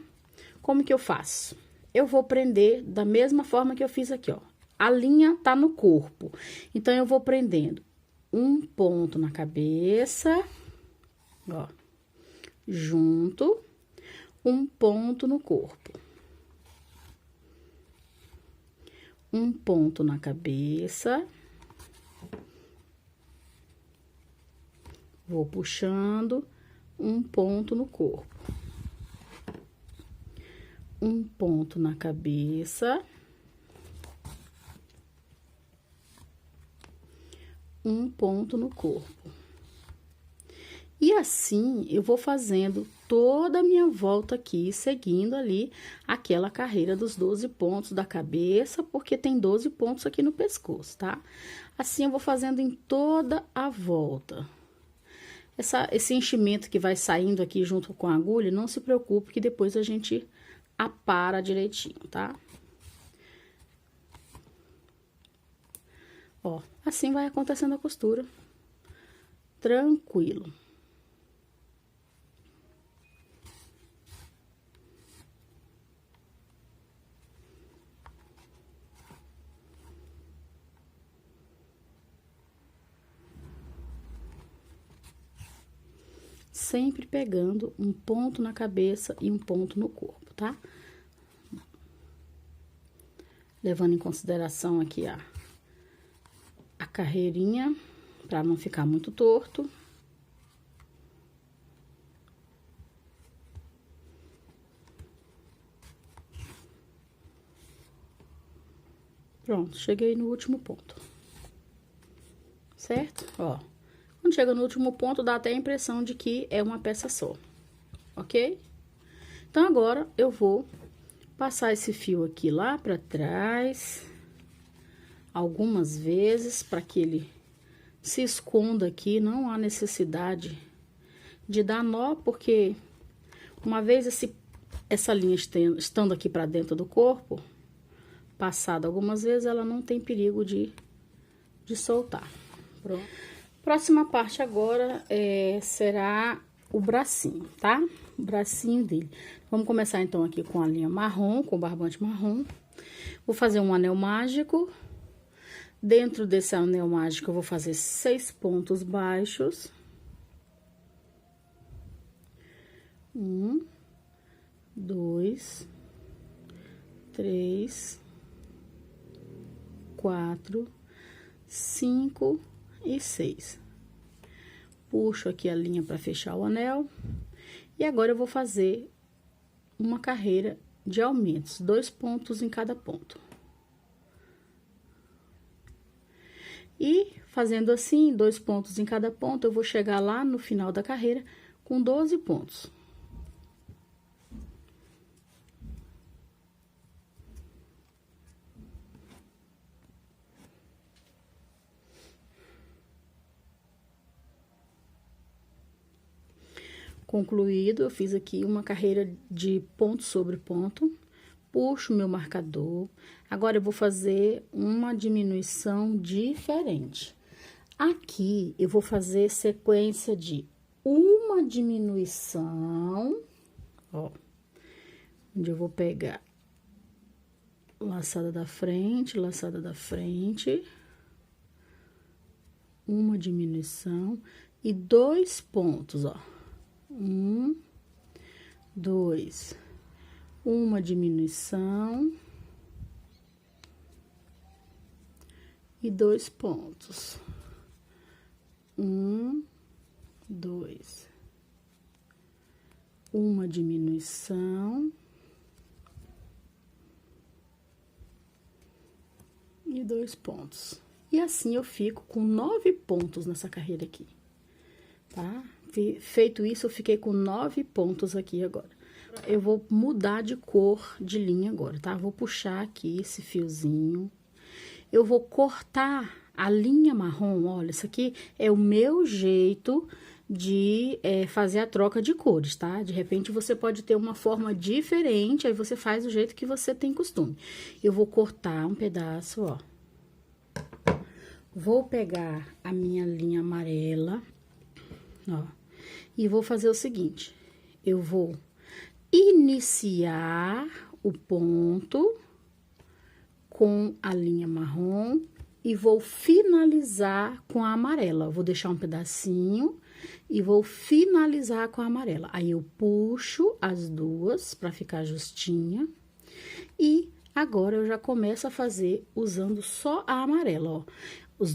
Como que eu faço? Eu vou prender da mesma forma que eu fiz aqui, ó. A linha tá no corpo. Então, eu vou prendendo um ponto na cabeça, ó, junto, um ponto no corpo. Um ponto na cabeça. Vou puxando um ponto no corpo. Um ponto na cabeça. Um ponto no corpo. E assim, eu vou fazendo toda a minha volta aqui, seguindo ali aquela carreira dos 12 pontos da cabeça, porque tem 12 pontos aqui no pescoço, tá? Assim, eu vou fazendo em toda a volta. Esse enchimento que vai saindo aqui junto com a agulha, não se preocupe que depois a gente apara direitinho, tá? Ó, assim vai acontecendo a costura. Tranquilo. Sempre pegando um ponto na cabeça e um ponto no corpo, tá? Levando em consideração aqui a carreirinha, pra não ficar muito torto. Pronto, cheguei no último ponto. Certo? Ó. Quando chega no último ponto, dá até a impressão de que é uma peça só, ok? Então, agora, eu vou passar esse fio aqui lá pra trás, algumas vezes, para que ele se esconda aqui. Não há necessidade de dar nó, porque uma vez essa linha estando aqui pra dentro do corpo, passada algumas vezes, ela não tem perigo de soltar. Pronto. Próxima parte agora será o bracinho, tá? O bracinho dele. Vamos começar então aqui com a linha marrom, com o barbante marrom. Vou fazer um anel mágico. Dentro desse anel mágico, eu vou fazer 6 pontos baixos. 1, 2, 3, 4, 5 e 6. Puxo aqui a linha para fechar o anel. E agora eu vou fazer uma carreira de aumentos, 2 pontos em cada ponto. E fazendo assim, 2 pontos em cada ponto, eu vou chegar lá no final da carreira com 12 pontos. Concluído, eu fiz aqui uma carreira de ponto sobre ponto, puxo meu marcador. Agora, eu vou fazer uma diminuição diferente. Aqui, eu vou fazer sequência de uma diminuição, ó, onde eu vou pegar laçada da frente, uma diminuição e 2 pontos, ó. 1, 2, uma diminuição e 2 pontos. 1, 2, uma diminuição e 2 pontos. E assim eu fico com 9 pontos nessa carreira aqui, tá? Feito isso, eu fiquei com 9 pontos aqui agora. Eu vou mudar de cor de linha agora, tá? Vou puxar aqui esse fiozinho. Eu vou cortar a linha marrom, olha, isso aqui é o meu jeito de fazer a troca de cores, tá? De repente, você pode ter uma forma diferente, aí você faz do jeito que você tem costume. Eu vou cortar um pedaço, ó. Vou pegar a minha linha amarela, ó, e vou fazer o seguinte, eu vou iniciar o ponto com a linha marrom e vou finalizar com a amarela. Vou deixar um pedacinho e vou finalizar com a amarela. Aí, eu puxo as duas para ficar justinha. E agora, eu já começo a fazer usando só a amarela, ó.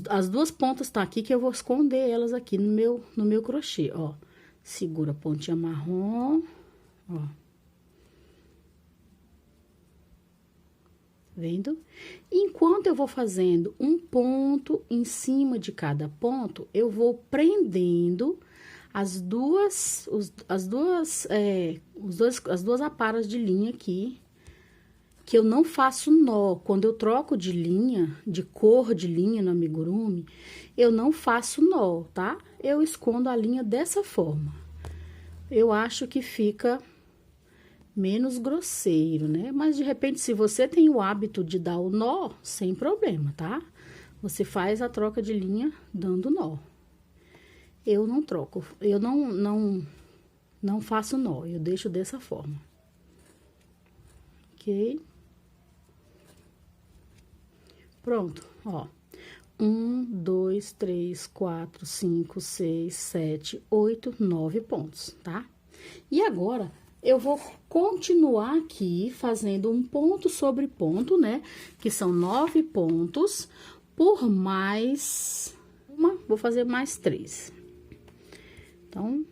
As duas pontas estão aqui, que eu vou esconder elas aqui no meu crochê, ó. Segura a pontinha marrom, ó. Vendo? Enquanto eu vou fazendo um ponto em cima de cada ponto, eu vou prendendo as duas aparas de linha aqui, que eu não faço nó. Quando eu troco de linha, de cor de linha no amigurumi, eu não faço nó, tá? Eu escondo a linha dessa forma. Eu acho que fica menos grosseiro, né? Mas, de repente, se você tem o hábito de dar o nó, sem problema, tá? Você faz a troca de linha dando nó. Eu não troco, eu não faço nó, eu deixo dessa forma. Ok? Pronto, ó. 1, 2, 3, 4, 5, 6, 7, 8, 9 pontos, tá? E agora, eu vou continuar aqui fazendo um ponto sobre ponto, né? Que são 9 pontos, por mais vou fazer mais 3. Então,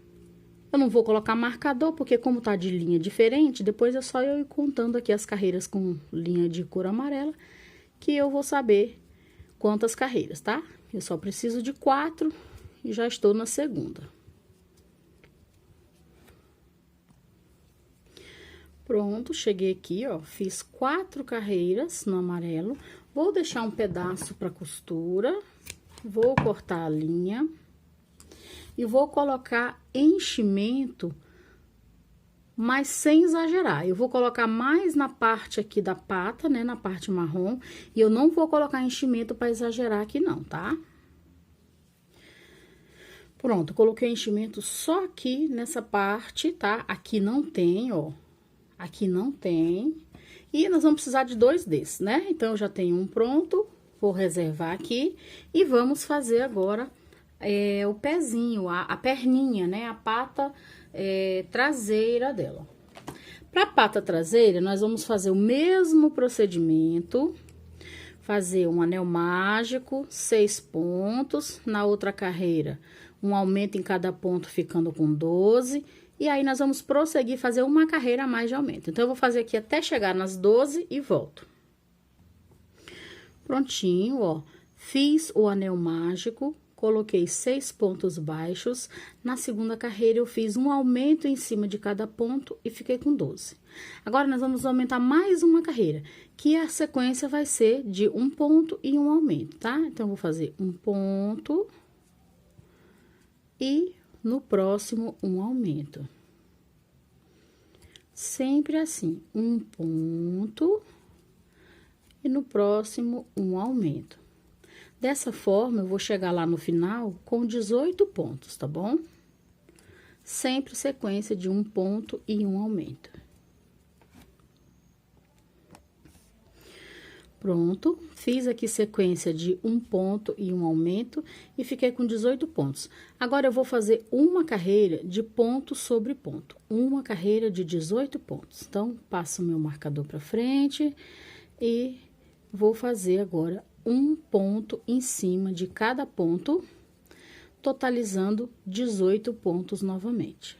eu não vou colocar marcador, porque como tá de linha diferente, depois é só eu ir contando aqui as carreiras com linha de cor amarela, que eu vou saber quantas carreiras, tá? Eu só preciso de 4 e já estou na segunda. Pronto, cheguei aqui, ó, fiz 4 carreiras no amarelo. Vou deixar um pedaço para costura, vou cortar a linha e vou colocar enchimento, mas sem exagerar. Eu vou colocar mais na parte aqui da pata, né, na parte marrom, e eu não vou colocar enchimento para exagerar aqui não, tá? Pronto, coloquei enchimento só aqui nessa parte, tá? Aqui não tem, ó. Aqui não tem. E nós vamos precisar de 2 desses, né? Então, eu já tenho um pronto, vou reservar aqui e vamos fazer agora o pezinho, a perninha, né? A pata traseira dela. Para a pata traseira, nós vamos fazer o mesmo procedimento, fazer um anel mágico, 6 pontos, na outra carreira, um aumento em cada ponto, ficando com 12, e aí nós vamos prosseguir fazer uma carreira a mais de aumento. Então, eu vou fazer aqui até chegar nas 12 e volto. Prontinho, ó, fiz o anel mágico, coloquei 6 pontos baixos. Na segunda carreira, eu fiz um aumento em cima de cada ponto e fiquei com 12. Agora, nós vamos aumentar mais uma carreira, que a sequência vai ser de um ponto e um aumento, tá? Então, eu vou fazer um ponto e no próximo um aumento. Sempre assim, um ponto e no próximo um aumento. Dessa forma, eu vou chegar lá no final com 18 pontos, tá bom? Sempre sequência de um ponto e um aumento. Pronto, fiz aqui sequência de um ponto e um aumento e fiquei com 18 pontos. Agora, eu vou fazer uma carreira de ponto sobre ponto, uma carreira de 18 pontos. Então, passo o meu marcador para frente e vou fazer agora um ponto em cima de cada ponto, totalizando 18 pontos novamente.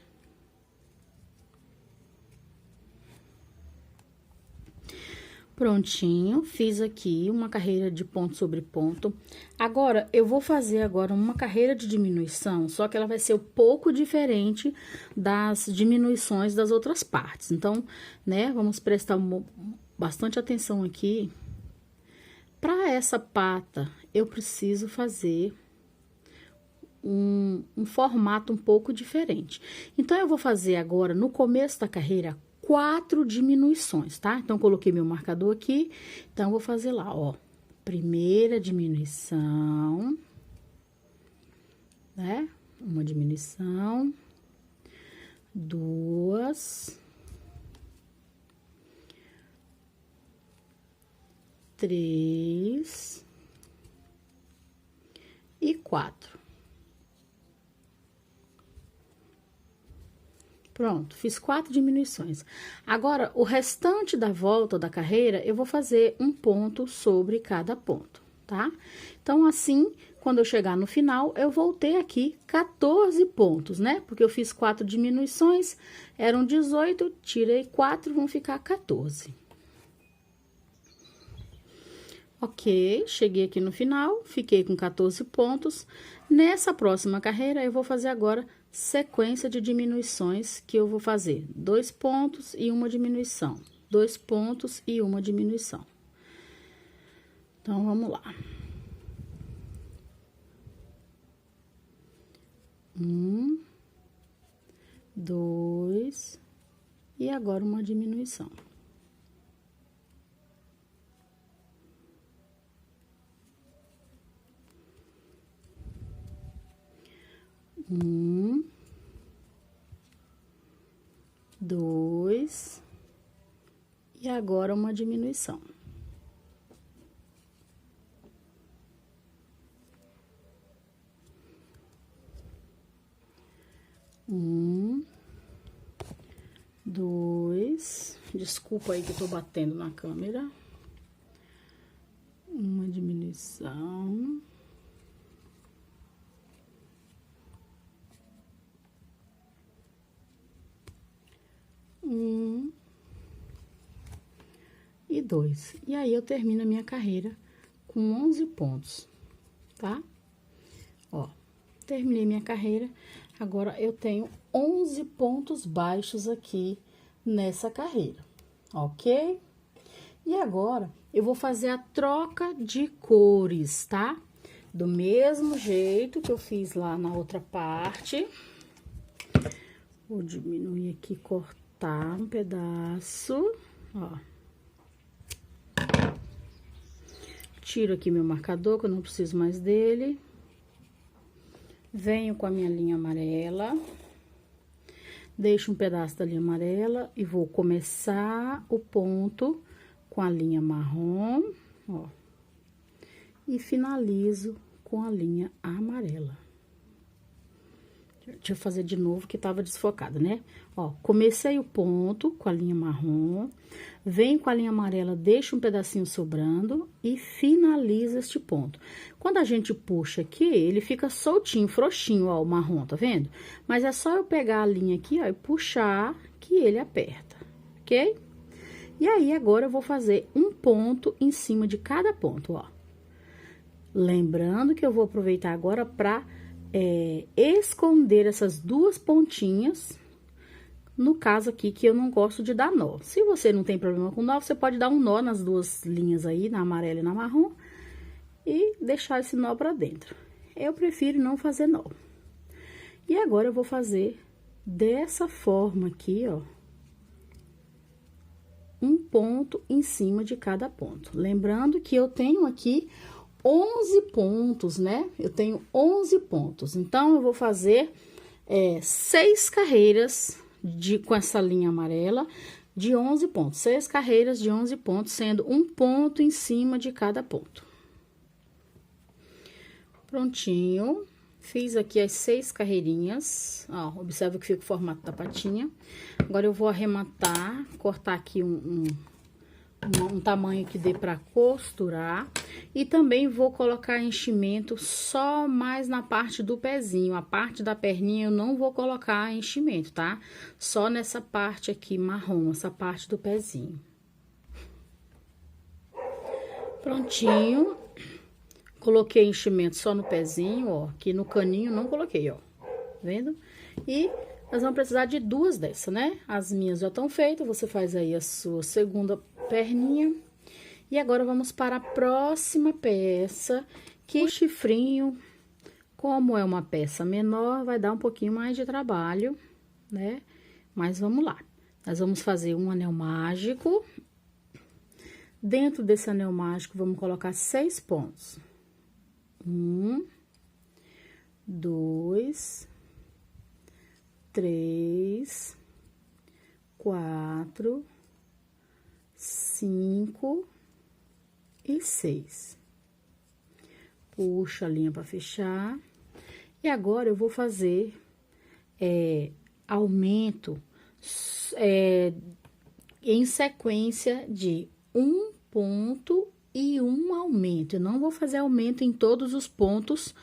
Prontinho, fiz aqui uma carreira de ponto sobre ponto. Agora, eu vou fazer agora uma carreira de diminuição, só que ela vai ser um pouco diferente das diminuições das outras partes. Então, né, vamos prestar bastante atenção aqui. Para essa pata, eu preciso fazer um formato um pouco diferente. Então, eu vou fazer agora, no começo da carreira, 4 diminuições, tá? Então, coloquei meu marcador aqui, então, eu vou fazer lá, ó. Primeira diminuição, né? Uma diminuição, 2, 3 e 4. Pronto, fiz 4 diminuições. Agora, o restante da volta da carreira, eu vou fazer um ponto sobre cada ponto, tá? Então, assim, quando eu chegar no final, eu voltei aqui 14 pontos, né? Porque eu fiz 4 diminuições, eram 18, tirei 4, vão ficar 14. Ok, cheguei aqui no final, fiquei com 14 pontos. Nessa próxima carreira, eu vou fazer agora sequência de diminuições, que eu vou fazer 2 pontos e uma diminuição, 2 pontos e uma diminuição. Então, vamos lá. 1, 2, e agora uma diminuição. Um, 2, e agora uma diminuição. Um, 2, desculpa aí que eu tô batendo na câmera. Uma diminuição. E 2. E aí, eu termino a minha carreira com 11 pontos, tá? Ó, terminei minha carreira, agora eu tenho 11 pontos baixos aqui nessa carreira, ok? E agora, eu vou fazer a troca de cores, tá? Do mesmo jeito que eu fiz lá na outra parte. Vou diminuir aqui, cortar um pedaço, ó. Tiro aqui meu marcador, que eu não preciso mais dele. Venho com a minha linha amarela. Deixo um pedaço da linha amarela e vou começar o ponto com a linha marrom, ó. E finalizo com a linha amarela. Deixa eu fazer de novo, que tava desfocada, né? Ó, comecei o ponto com a linha marrom, venho com a linha amarela, deixo um pedacinho sobrando e finalizo este ponto. Quando a gente puxa aqui, ele fica soltinho, frouxinho, ó, o marrom, tá vendo? Mas é só eu pegar a linha aqui, ó, e puxar que ele aperta, ok? E aí, agora eu vou fazer um ponto em cima de cada ponto, ó. Lembrando que eu vou aproveitar agora pra esconder essas duas pontinhas, no caso aqui que eu não gosto de dar nó. Se você não tem problema com nó, você pode dar um nó nas duas linhas aí, na amarela e na marrom, e deixar esse nó pra dentro. Eu prefiro não fazer nó. E agora eu vou fazer dessa forma aqui, ó, um ponto em cima de cada ponto. Lembrando que eu tenho aqui 11 pontos, né? Eu tenho 11 pontos. Então, eu vou fazer 6 carreiras com essa linha amarela de 11 pontos. 6 carreiras de 11 pontos, sendo um ponto em cima de cada ponto. Prontinho. Fiz aqui as 6 carreirinhas. Ó, observa que fica o formato da patinha. Agora, eu vou arrematar, cortar aqui um tamanho que dê para costurar. E também vou colocar enchimento só mais na parte do pezinho. A parte da perninha eu não vou colocar enchimento, tá? Só nessa parte aqui marrom, essa parte do pezinho. Prontinho. Coloquei enchimento só no pezinho, ó. Aqui no caninho não coloquei, ó. Vendo? E nós vamos precisar de 2 dessas, né? As minhas já estão feitas, você faz aí a sua segunda perninha. E agora, vamos para a próxima peça, que o chifrinho, como é uma peça menor, vai dar um pouquinho mais de trabalho, né? Mas vamos lá. Nós vamos fazer um anel mágico. Dentro desse anel mágico, vamos colocar 6 pontos. 1, 2, 3, 4, 5 e 6. Puxa a linha para fechar. E agora, eu vou fazer aumento em sequência de um ponto e um aumento. Eu não vou fazer aumento em todos os pontos,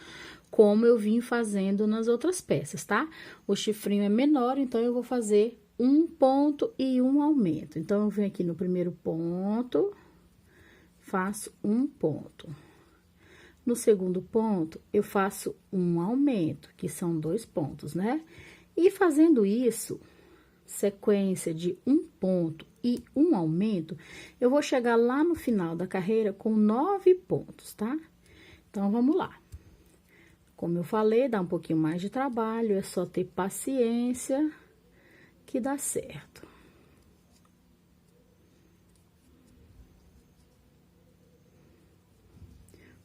como eu vim fazendo nas outras peças, tá? O chifrinho é menor, então eu vou fazer um ponto e um aumento. Então, eu venho aqui no primeiro ponto, faço um ponto. No segundo ponto, eu faço um aumento, que são 2 pontos, né? E fazendo isso, sequência de um ponto e um aumento, eu vou chegar lá no final da carreira com 9 pontos, tá? Então, vamos lá. Como eu falei, dá um pouquinho mais de trabalho, é só ter paciência que dá certo.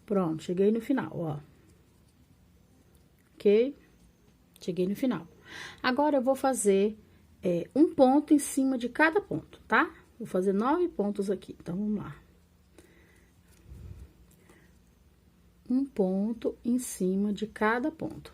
Pronto, cheguei no final, ó. Ok? Cheguei no final. Agora, eu vou fazer um ponto em cima de cada ponto, tá? Vou fazer 9 pontos aqui, então, vamos lá. Um ponto em cima de cada ponto.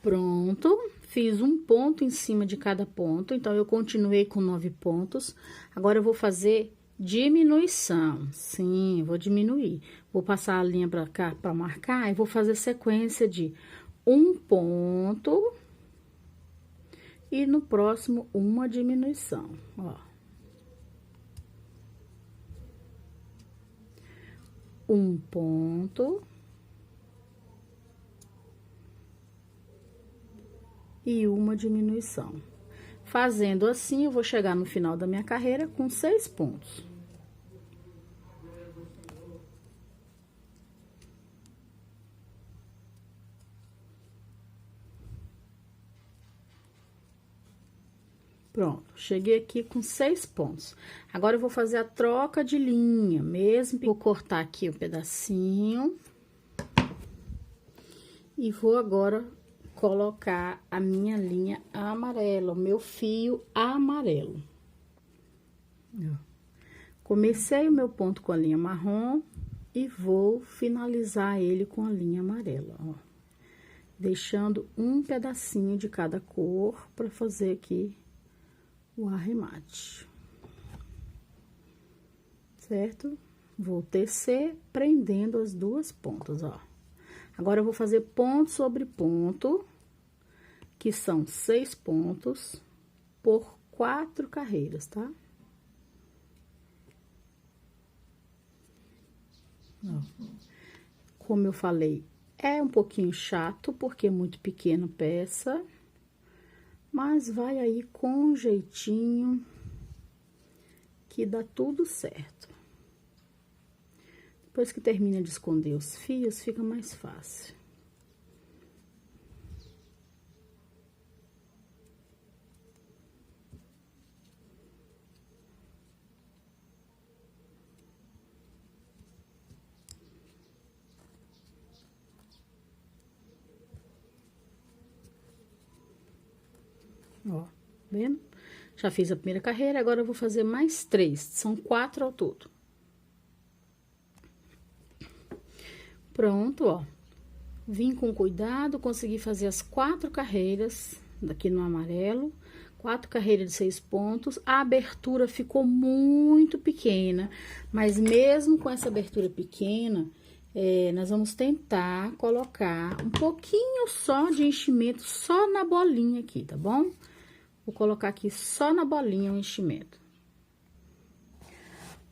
Pronto, fiz um ponto em cima de cada ponto, então, eu continuei com 9 pontos. Agora, eu vou fazer diminuição. Sim, vou diminuir. Vou passar a linha pra cá pra marcar e vou fazer sequência de um ponto e no próximo uma diminuição, ó. Um ponto e uma diminuição. Fazendo assim, eu vou chegar no final da minha carreira com 6 pontos. Pronto, cheguei aqui com 6 pontos. Agora, eu vou fazer a troca de linha, mesmo. Vou cortar aqui um pedacinho. E vou agora colocar a minha linha amarela, o meu fio amarelo. Comecei o meu ponto com a linha marrom e vou finalizar ele com a linha amarela, ó. Deixando um pedacinho de cada cor para fazer aqui o arremate. Certo? Vou tecer prendendo as 2 pontas, ó. Agora, eu vou fazer ponto sobre ponto, que são 6 pontos por 4 carreiras, tá? Ó. Como eu falei, é um pouquinho chato, porque é muito pequena a peça, mas vai aí com jeitinho, que dá tudo certo. Depois que termina de esconder os fios, fica mais fácil. Ó, vendo? Já fiz a primeira carreira, agora eu vou fazer mais 3, são 4 ao todo. Pronto, ó. Vim com cuidado, consegui fazer as 4 carreiras daqui no amarelo. 4 carreiras de 6 pontos. A abertura ficou muito pequena, mas mesmo com essa abertura pequena, nós vamos tentar colocar um pouquinho só de enchimento, só na bolinha aqui, tá bom? Vou colocar aqui só na bolinha o enchimento.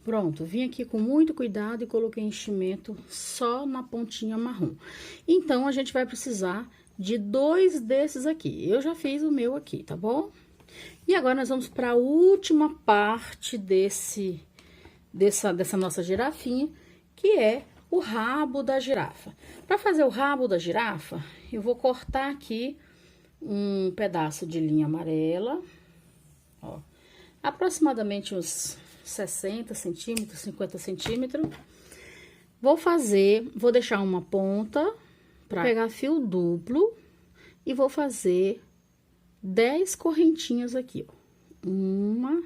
Pronto, vim aqui com muito cuidado e coloquei enchimento só na pontinha marrom. Então, a gente vai precisar de 2 desses aqui. Eu já fiz o meu aqui, tá bom? E agora, nós vamos para a última parte dessa nossa girafinha, que é o rabo da girafa. Para fazer o rabo da girafa, eu vou cortar aqui um pedaço de linha amarela, ó, aproximadamente uns 60 centímetros, 50 centímetros. Vou deixar uma ponta para pegar fio duplo e vou fazer 10 correntinhas aqui, ó. 1,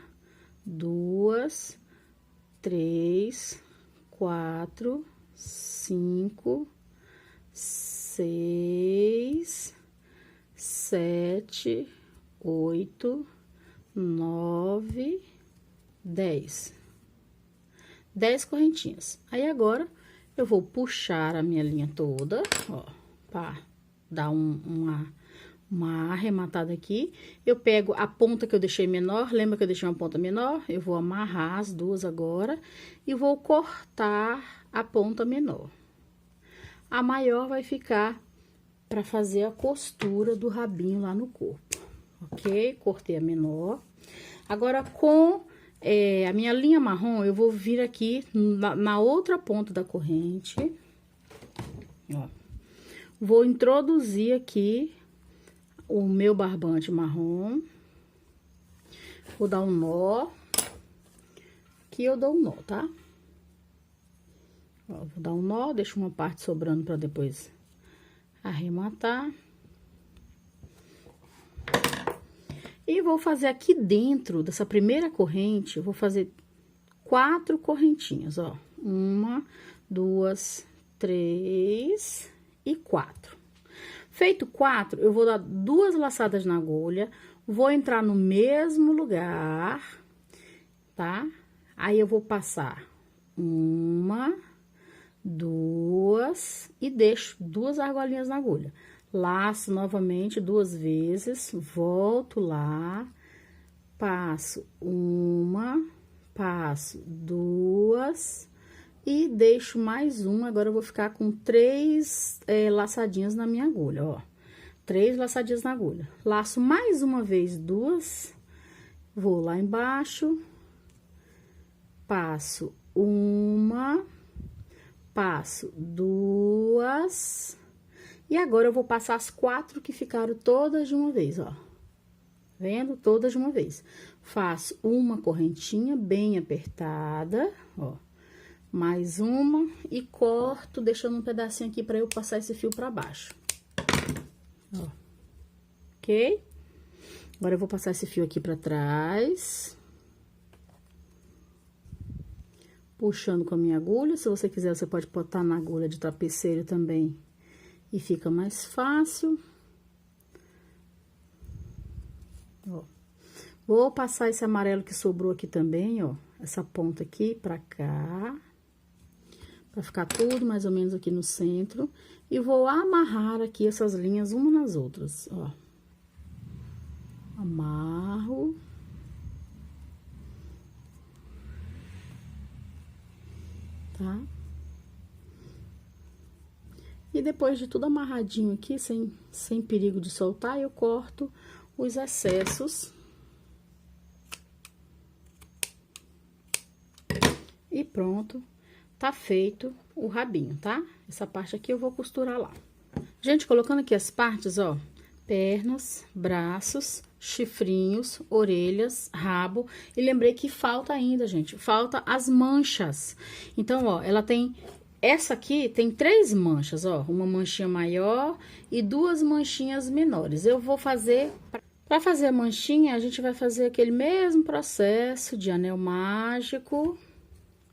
2, 3, 4, 5, 6, 7, 8, 9, 10. 10 correntinhas. Aí, agora, eu vou puxar a minha linha toda, ó, pra dar uma arrematada aqui. Eu pego a ponta que eu deixei menor, lembra que eu deixei uma ponta menor? Eu vou amarrar as duas agora e vou cortar a ponta menor. A maior vai ficar para fazer a costura do rabinho lá no corpo, ok? Cortei a menor. Agora, com a minha linha marrom, eu vou vir aqui na outra ponta da corrente, ó. Vou introduzir aqui o meu barbante marrom. Vou dar um nó. Aqui eu dou um nó, tá? Ó, vou dar um nó, deixo uma parte sobrando para depois arrematar. E vou fazer aqui dentro dessa primeira corrente, eu vou fazer 4 correntinhas, ó. 1, 2, 3 e 4. Feito 4, eu vou dar 2 laçadas na agulha, vou entrar no mesmo lugar, tá? Aí, eu vou passar 1, 2 e deixo 2 argolinhas na agulha. Laço novamente 2 vezes, volto lá, passo 1, passo 2 e deixo mais uma. Agora, eu vou ficar com 3 laçadinhas na minha agulha, ó. 3 laçadinhas na agulha. Laço mais uma vez 2, vou lá embaixo, passo 1, passo 2... E agora, eu vou passar as 4 que ficaram todas de uma vez, ó. Vendo? Todas de uma vez. Faço uma correntinha bem apertada, ó. Mais uma e corto, deixando um pedacinho aqui pra eu passar esse fio pra baixo. Ó. Ok? Agora, eu vou passar esse fio aqui pra trás. Puxando com a minha agulha. Se você quiser, você pode botar na agulha de tapeceiro também. E fica mais fácil. Ó. Vou passar esse amarelo que sobrou aqui também, ó. Essa ponta aqui pra cá. Pra ficar tudo mais ou menos aqui no centro. E vou amarrar aqui essas linhas uma nas outras, ó. Amarro. Tá? E depois de tudo amarradinho aqui, sem perigo de soltar, eu corto os excessos. E pronto, tá feito o rabinho, tá? Essa parte aqui eu vou costurar lá. Gente, colocando aqui as partes, ó, pernas, braços, chifrinhos, orelhas, rabo. E lembrei que falta ainda, gente, falta as manchas. Então, ó, ela tem... Essa aqui tem 3 manchas, ó, uma manchinha maior e 2 manchinhas menores. Eu vou fazer Para fazer a manchinha, a gente vai fazer aquele mesmo processo de anel mágico,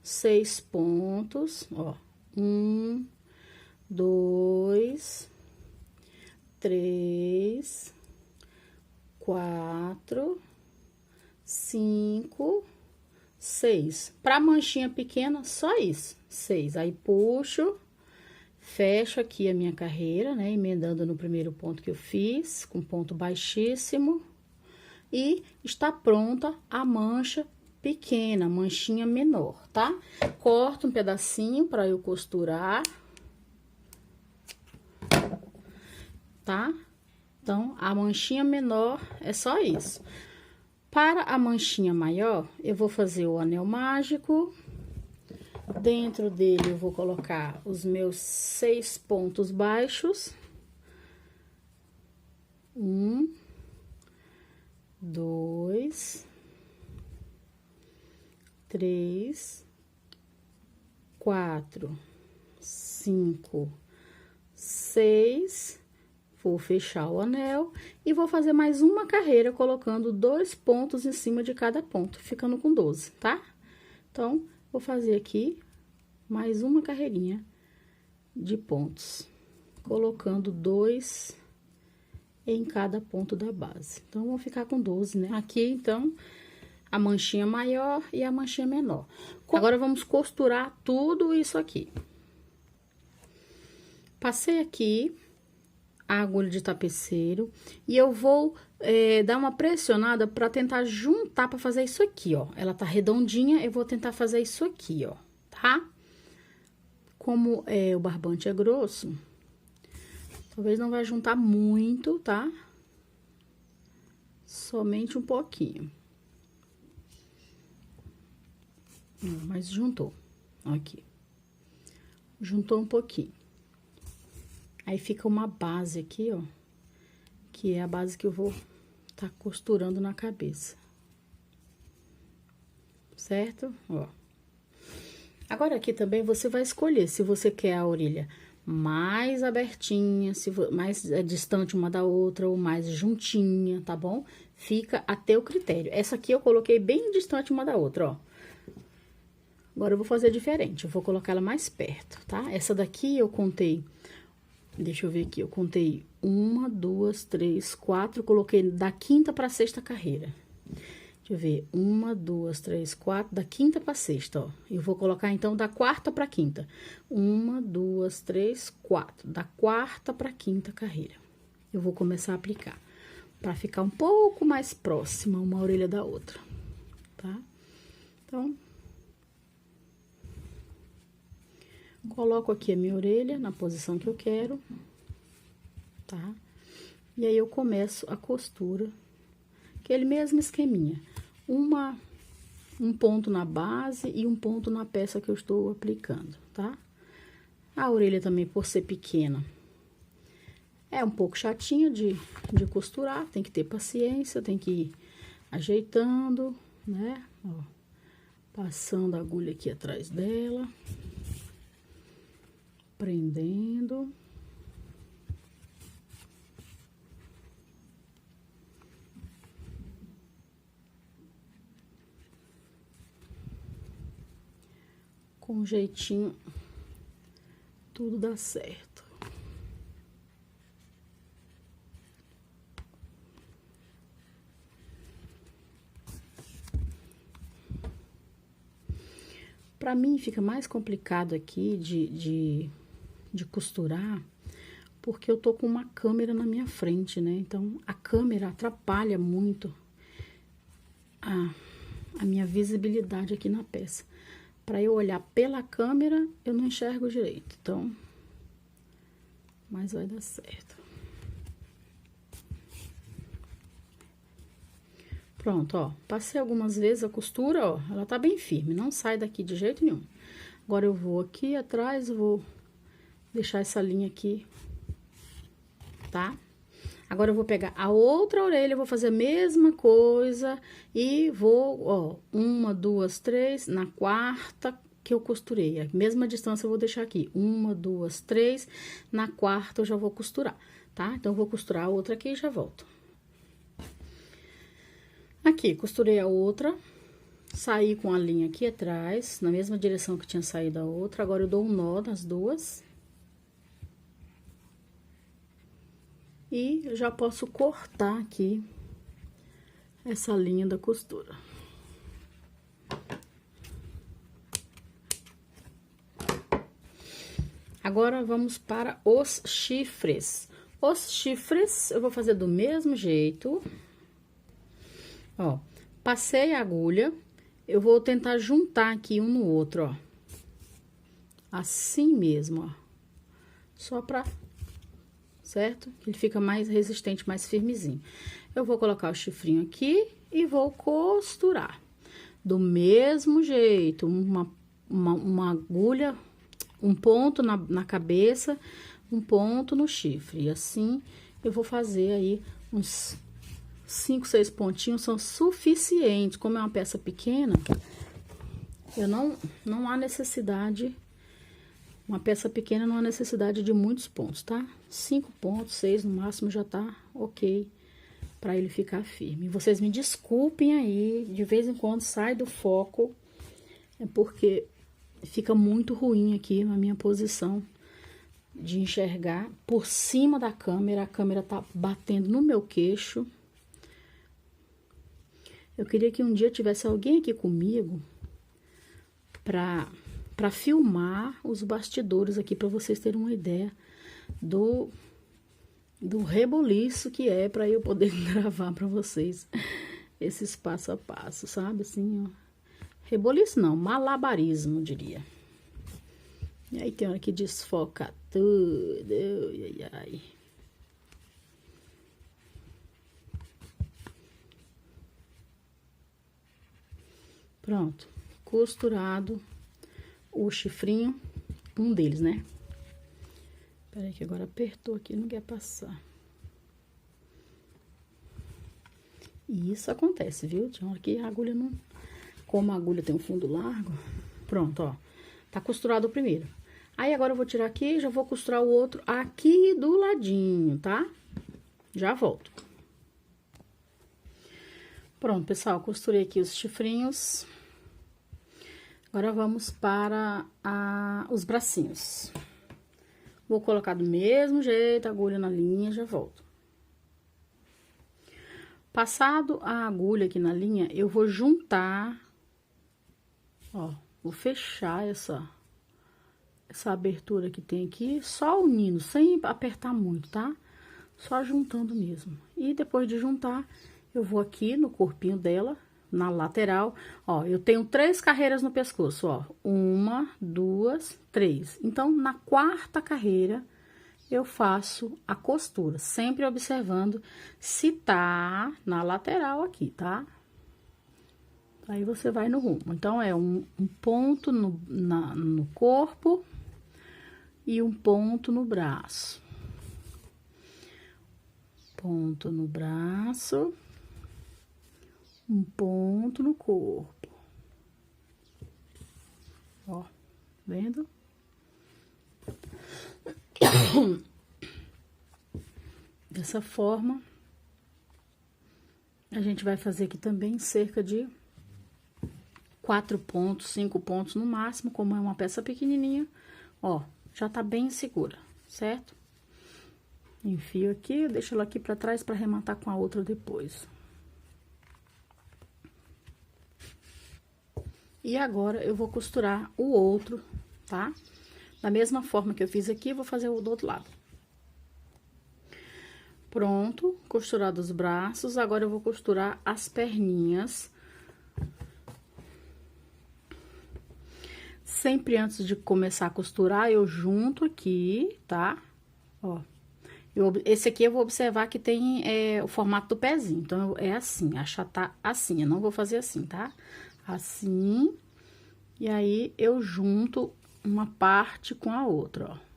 6 pontos, ó. 1, 2, 3, 4, 5, 6. Para manchinha pequena, só isso, 6. Aí, puxo, fecho aqui a minha carreira, né? Emendando no primeiro ponto que eu fiz, com ponto baixíssimo. E está pronta a mancha pequena, manchinha menor, tá? Corto um pedacinho para eu costurar. Tá? Então, a manchinha menor é só isso. Para a manchinha maior, eu vou fazer o anel mágico. Dentro dele, eu vou colocar os meus 6 pontos baixos. 1, 2, 3, 4, 5, 6... Vou fechar o anel e vou fazer mais uma carreira, colocando 2 pontos em cima de cada ponto, ficando com 12, tá? Então, vou fazer aqui mais uma carreirinha de pontos, colocando 2 em cada ponto da base. Então, vou ficar com 12, né? Aqui, então, a manchinha maior e a manchinha menor. Agora, vamos costurar tudo isso aqui. Passei aqui a agulha de tapeceiro e eu vou dar uma pressionada para tentar juntar, para fazer isso aqui, ó. Ela tá redondinha, eu vou tentar fazer isso aqui, ó, tá? Como o barbante é grosso, talvez não vai juntar muito, tá? Somente um pouquinho. Mas juntou, aqui. Juntou um pouquinho. Aí, fica uma base aqui, ó, que é a base que eu vou tá costurando na cabeça. Certo? Ó. Agora, aqui também você vai escolher se você quer a orelha mais abertinha, se mais distante uma da outra ou mais juntinha, tá bom? Fica a teu critério. Essa aqui eu coloquei bem distante uma da outra, ó. Agora, eu vou fazer diferente, eu vou colocar ela mais perto, tá? Essa daqui eu contei... Deixa eu ver aqui, eu contei 1, 2, 3, 4, coloquei da quinta para a sexta carreira. Deixa eu ver, 1, 2, 3, 4, da quinta para a sexta, ó. Eu vou colocar, então, da quarta para a quinta. 1, 2, 3, 4, da quarta para a quinta carreira. Eu vou começar a aplicar, para ficar um pouco mais próxima uma orelha da outra, tá? Então... Coloco aqui a minha orelha na posição que eu quero, tá? E aí, eu começo a costura, aquele mesmo esqueminha. Um ponto na base e um ponto na peça que eu estou aplicando, tá? A orelha também, por ser pequena, é um pouco chatinha de costurar, tem que ter paciência, tem que ir ajeitando, né? Ó, passando a agulha aqui atrás dela. Prendendo. Com um jeitinho, tudo dá certo. Pra mim, fica mais complicado aqui de costurar, porque eu tô com uma câmera na minha frente, né? Então, a câmera atrapalha muito a minha visibilidade aqui na peça. Para eu olhar pela câmera, eu não enxergo direito, então... Mas vai dar certo. Pronto, ó. Passei algumas vezes a costura, ó. Ela tá bem firme, não sai daqui de jeito nenhum. Agora, eu vou aqui atrás, vou... deixar essa linha aqui, tá? Agora, eu vou pegar a outra orelha, vou fazer a mesma coisa e vou, ó, 1, 2, 3, na quarta que eu costurei. A mesma distância eu vou deixar aqui. 1, 2, 3, na quarta eu já vou costurar, tá? Então, eu vou costurar a outra aqui e já volto. Aqui, costurei a outra, saí com a linha aqui atrás, na mesma direção que tinha saído a outra. Agora, eu dou um nó nas duas. E eu já posso cortar aqui essa linha da costura. Agora, vamos para os chifres. Os chifres, eu vou fazer do mesmo jeito. Ó, passei a agulha, eu vou tentar juntar aqui um no outro, ó. Assim mesmo, ó. Só pra, certo? Ele fica mais resistente, mais firmezinho. Eu vou colocar o chifrinho aqui e vou costurar. Do mesmo jeito, uma agulha, um ponto na cabeça, um ponto no chifre. E assim, eu vou fazer aí uns 5, 6 pontinhos, são suficientes. Como é uma peça pequena, eu não há necessidade, uma peça pequena não há necessidade de muitos pontos, tá? 5 pontos, 6 no máximo já tá ok para ele ficar firme. Vocês me desculpem aí, de vez em quando sai do foco, é porque fica muito ruim aqui na minha posição de enxergar por cima da câmera. A câmera tá batendo no meu queixo. Eu queria que um dia tivesse alguém aqui comigo para filmar os bastidores aqui, para vocês terem uma ideia do reboliço que é, para eu poder gravar para vocês esses passo a passo, sabe? Assim, ó. Reboliço não, malabarismo, diria. E aí tem hora que desfoca tudo, ai, ai. Pronto, costurado o chifrinho, um deles, né? Peraí que agora apertou aqui, não quer passar. E isso acontece, viu? Tinha hora que a agulha não... Como a agulha tem um fundo largo, pronto, ó. Tá costurado o primeiro. Aí, agora eu vou tirar aqui e já vou costurar o outro aqui do ladinho, tá? Já volto. Pronto, pessoal, costurei aqui os chifrinhos. Agora, vamos para os bracinhos. Vou colocar do mesmo jeito, agulha na linha, já volto. Passado a agulha aqui na linha, eu vou juntar, ó, vou fechar essa abertura que tem aqui, só unindo, sem apertar muito, tá? Só juntando mesmo. E depois de juntar, eu vou aqui no corpinho dela, na lateral, ó, eu tenho 3 carreiras no pescoço, ó, 1, 2, 3. Então, na 4ª carreira, eu faço a costura, sempre observando se tá na lateral aqui, tá? Aí, você vai no rumo. Então, é um ponto no corpo e um ponto no braço. Ponto no braço, um ponto no corpo. Ó, vendo? Dessa forma, a gente vai fazer aqui também cerca de 4 pontos, 5 pontos no máximo, como é uma peça pequenininha, ó, já tá bem segura, certo? Enfio aqui, deixo ela aqui pra trás pra arrematar com a outra depois. E agora, eu vou costurar o outro, tá? Da mesma forma que eu fiz aqui, eu vou fazer o do outro lado. Pronto, costurado os braços, agora eu vou costurar as perninhas. Sempre antes de começar a costurar, eu junto aqui, tá? Ó, esse aqui eu vou observar que tem o formato do pezinho, então, é assim, achatar assim, eu não vou fazer assim, tá? Assim, e aí, eu junto uma parte com a outra, ó.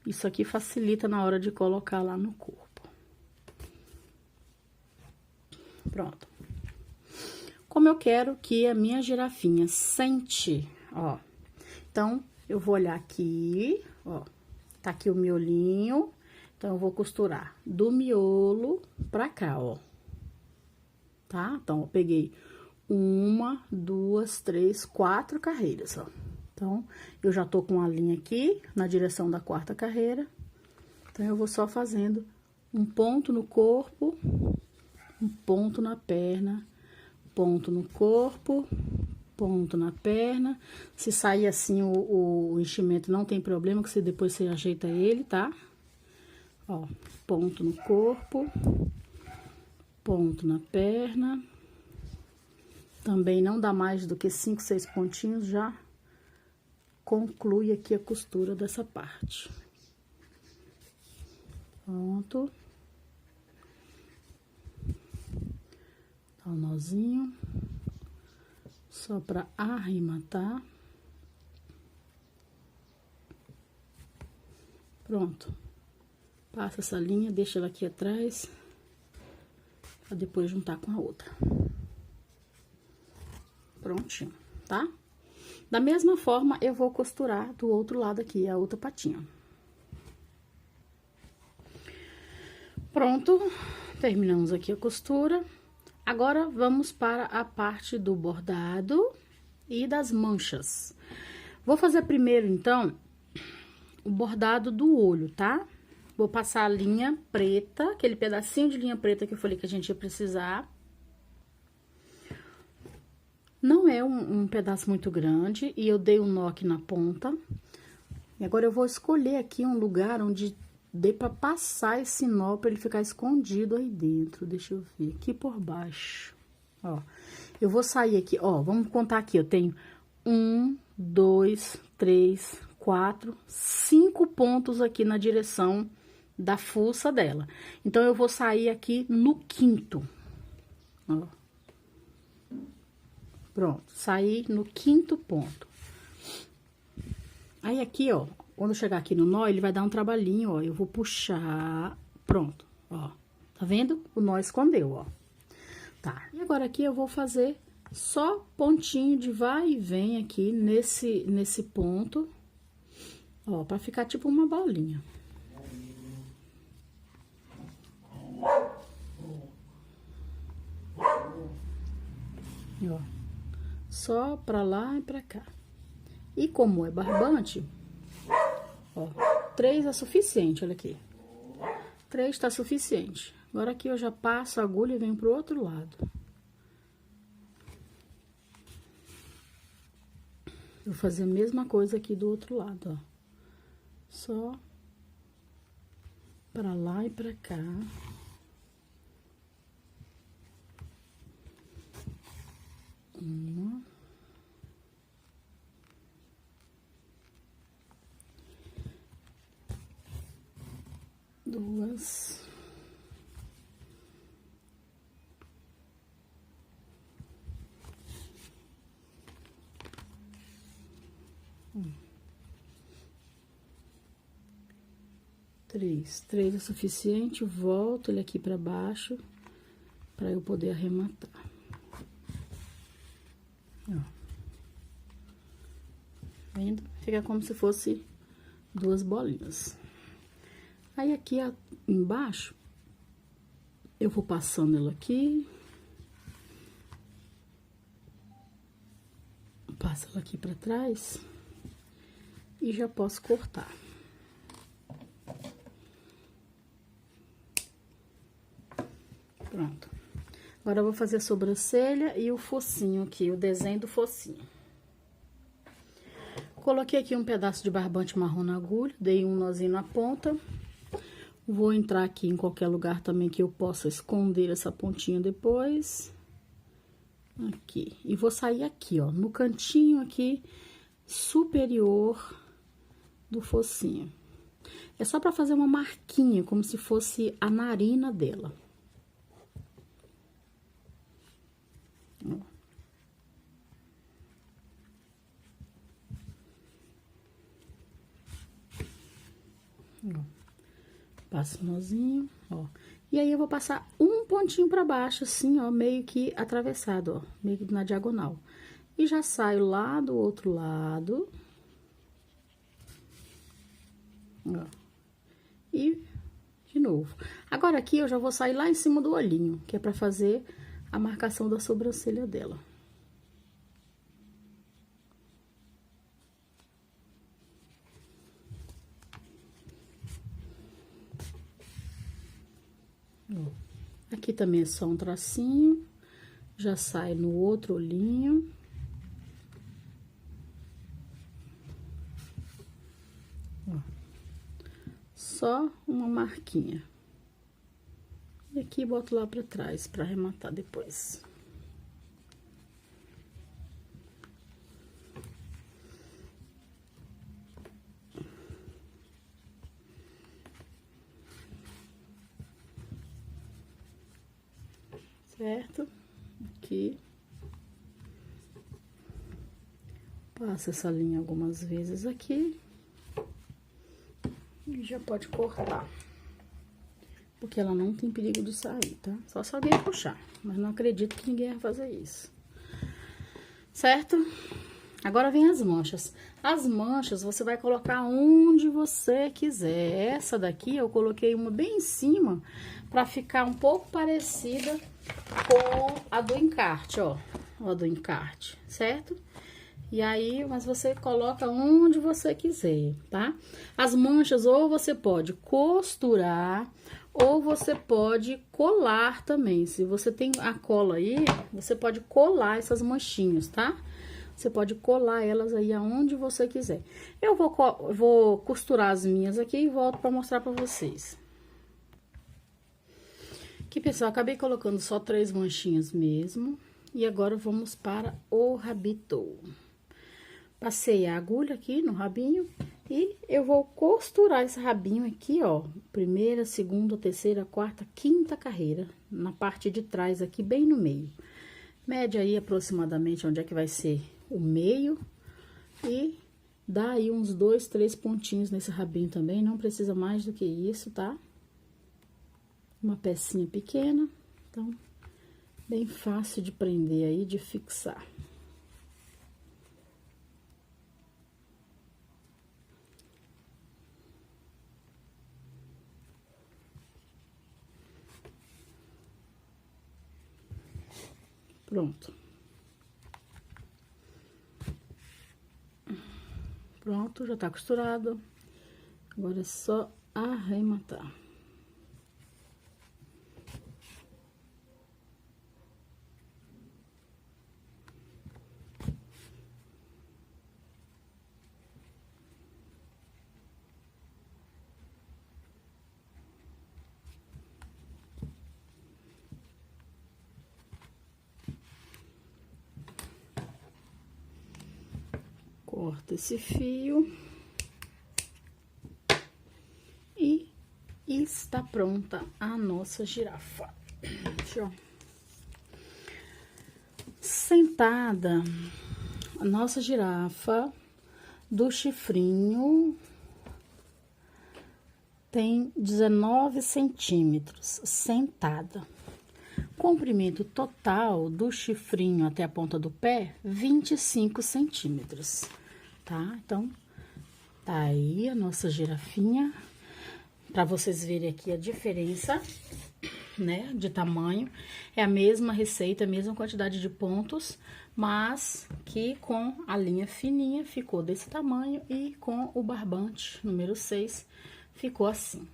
Isso aqui facilita na hora de colocar lá no corpo. Pronto. Como eu quero que a minha girafinha sente, ó. Então, eu vou olhar aqui, ó. Tá aqui o miolinho. Então, eu vou costurar do miolo pra cá, ó. Tá? Então, eu peguei 1, 2, 3, 4 carreiras, ó. Então, eu já tô com a linha aqui, na direção da 4ª carreira. Então, eu vou só fazendo um ponto no corpo, um ponto na perna, ponto no corpo, ponto na perna. Se sair assim o enchimento, não tem problema, que você depois você ajeita ele, tá? Ó, ponto no corpo, ponto na perna. Também não dá mais do que 5, 6 pontinhos, já conclui aqui a costura dessa parte. Pronto. Dá um nozinho. Só pra arrematar. Pronto. Passa essa linha, deixa ela aqui atrás, pra depois juntar com a outra. Prontinho, tá? Da mesma forma, eu vou costurar do outro lado aqui, a outra patinha. Pronto, terminamos aqui a costura. Agora, vamos para a parte do bordado e das manchas. Vou fazer primeiro, então, o bordado do olho, tá? Vou passar a linha preta, aquele pedacinho de linha preta que eu falei que a gente ia precisar. Não é um pedaço muito grande, e eu dei um nó aqui na ponta. E agora, eu vou escolher aqui um lugar onde dê pra passar esse nó pra ele ficar escondido aí dentro. Deixa eu ver, aqui por baixo. Ó, eu vou sair aqui, ó, vamos contar aqui, eu tenho 1, 2, 3, 4, 5 pontos aqui na direção da fuça dela. Então, eu vou sair aqui no 5º, ó. Pronto, saí no 5º ponto. Aí, aqui, ó, quando eu chegar aqui no nó, ele vai dar um trabalhinho, ó. Eu vou puxar, pronto, ó. Tá vendo? O nó escondeu, ó. Tá, e agora aqui eu vou fazer só pontinho de vai e vem aqui nesse ponto, ó, pra ficar tipo uma bolinha. Ó, só pra lá e pra cá. E como é barbante, ó, 3 é suficiente, olha aqui. 3 tá suficiente. Agora, aqui eu já passo a agulha e venho pro outro lado. Vou fazer a mesma coisa aqui do outro lado, ó. Só pra lá e pra cá. Uma. 2. 3. 3 é suficiente, volto ele aqui pra baixo, pra eu poder arrematar. Ó. Vendo? Fica como se fosse 2 bolinhas. Aí, aqui embaixo, eu vou passando ela aqui. Passo ela aqui pra trás. E já posso cortar. Pronto. Agora, eu vou fazer a sobrancelha e o focinho aqui, o desenho do focinho. Coloquei aqui um pedaço de barbante marrom na agulha, dei um nozinho na ponta. Vou entrar aqui em qualquer lugar também que eu possa esconder essa pontinha depois. Aqui. E vou sair aqui, ó, no cantinho aqui superior do focinho. É só pra fazer uma marquinha, como se fosse a narina dela. Ó. Ó. Passo o nozinho, ó. E aí, eu vou passar um pontinho pra baixo, assim, ó, meio que atravessado, ó, meio que na diagonal. E já saio lá do outro lado. Ó. E de novo. Agora aqui eu já vou sair lá em cima do olhinho, que é pra fazer a marcação da sobrancelha dela. Aqui também é só um tracinho, já sai no outro olhinho. Ó, só uma marquinha. E aqui boto lá pra trás, pra arrematar depois. Certo? Aqui. Passa essa linha algumas vezes aqui. E já pode cortar. Porque ela não tem perigo de sair, tá? Só se alguém puxar. Mas não acredito que ninguém vai fazer isso. Certo? Agora vem as manchas. As manchas você vai colocar onde você quiser. Essa daqui eu coloquei uma bem em cima pra ficar um pouco parecida com a do encarte, ó. A do encarte, certo? E aí, mas você coloca onde você quiser, tá? As manchas, ou você pode costurar, ou você pode colar também. Se você tem a cola aí, você pode colar essas manchinhas, tá? Você pode colar elas aí aonde você quiser. Eu vou costurar as minhas aqui e volto pra mostrar pra vocês. Aqui, pessoal, acabei colocando só 3 manchinhas mesmo. E agora vamos para o rabito. Passei a agulha aqui no rabinho e eu vou costurar esse rabinho aqui, ó. Primeira, segunda, terceira, quarta, quinta carreira. Na parte de trás aqui, bem no meio. Mede aí aproximadamente onde é que vai ser o meio. E dá aí uns 2, 3 pontinhos nesse rabinho também. Não precisa mais do que isso, tá? Uma pecinha pequena. Então, bem fácil de prender aí, de fixar. Pronto. Pronto, já tá costurado. Agora é só arrematar. Corta esse fio. E está pronta a nossa girafa. Deixa eu... Sentada, a nossa girafa do chifrinho tem 19 centímetros, sentada. Comprimento total do chifrinho até a ponta do pé, 25 centímetros, tá? Então, tá aí a nossa girafinha, pra vocês verem aqui a diferença, né, de tamanho. É a mesma receita, a mesma quantidade de pontos, mas que com a linha fininha ficou desse tamanho e com o barbante número 6 ficou assim.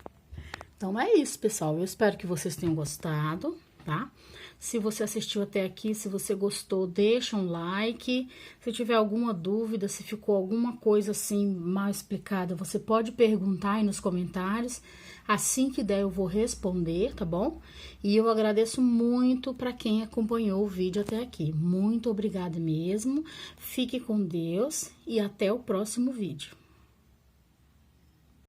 Então, é isso, pessoal. Eu espero que vocês tenham gostado, tá? Se você assistiu até aqui, se você gostou, deixa um like. Se tiver alguma dúvida, se ficou alguma coisa assim mal explicada, você pode perguntar aí nos comentários. Assim que der, eu vou responder, tá bom? E eu agradeço muito para quem acompanhou o vídeo até aqui. Muito obrigada mesmo. Fique com Deus e até o próximo vídeo.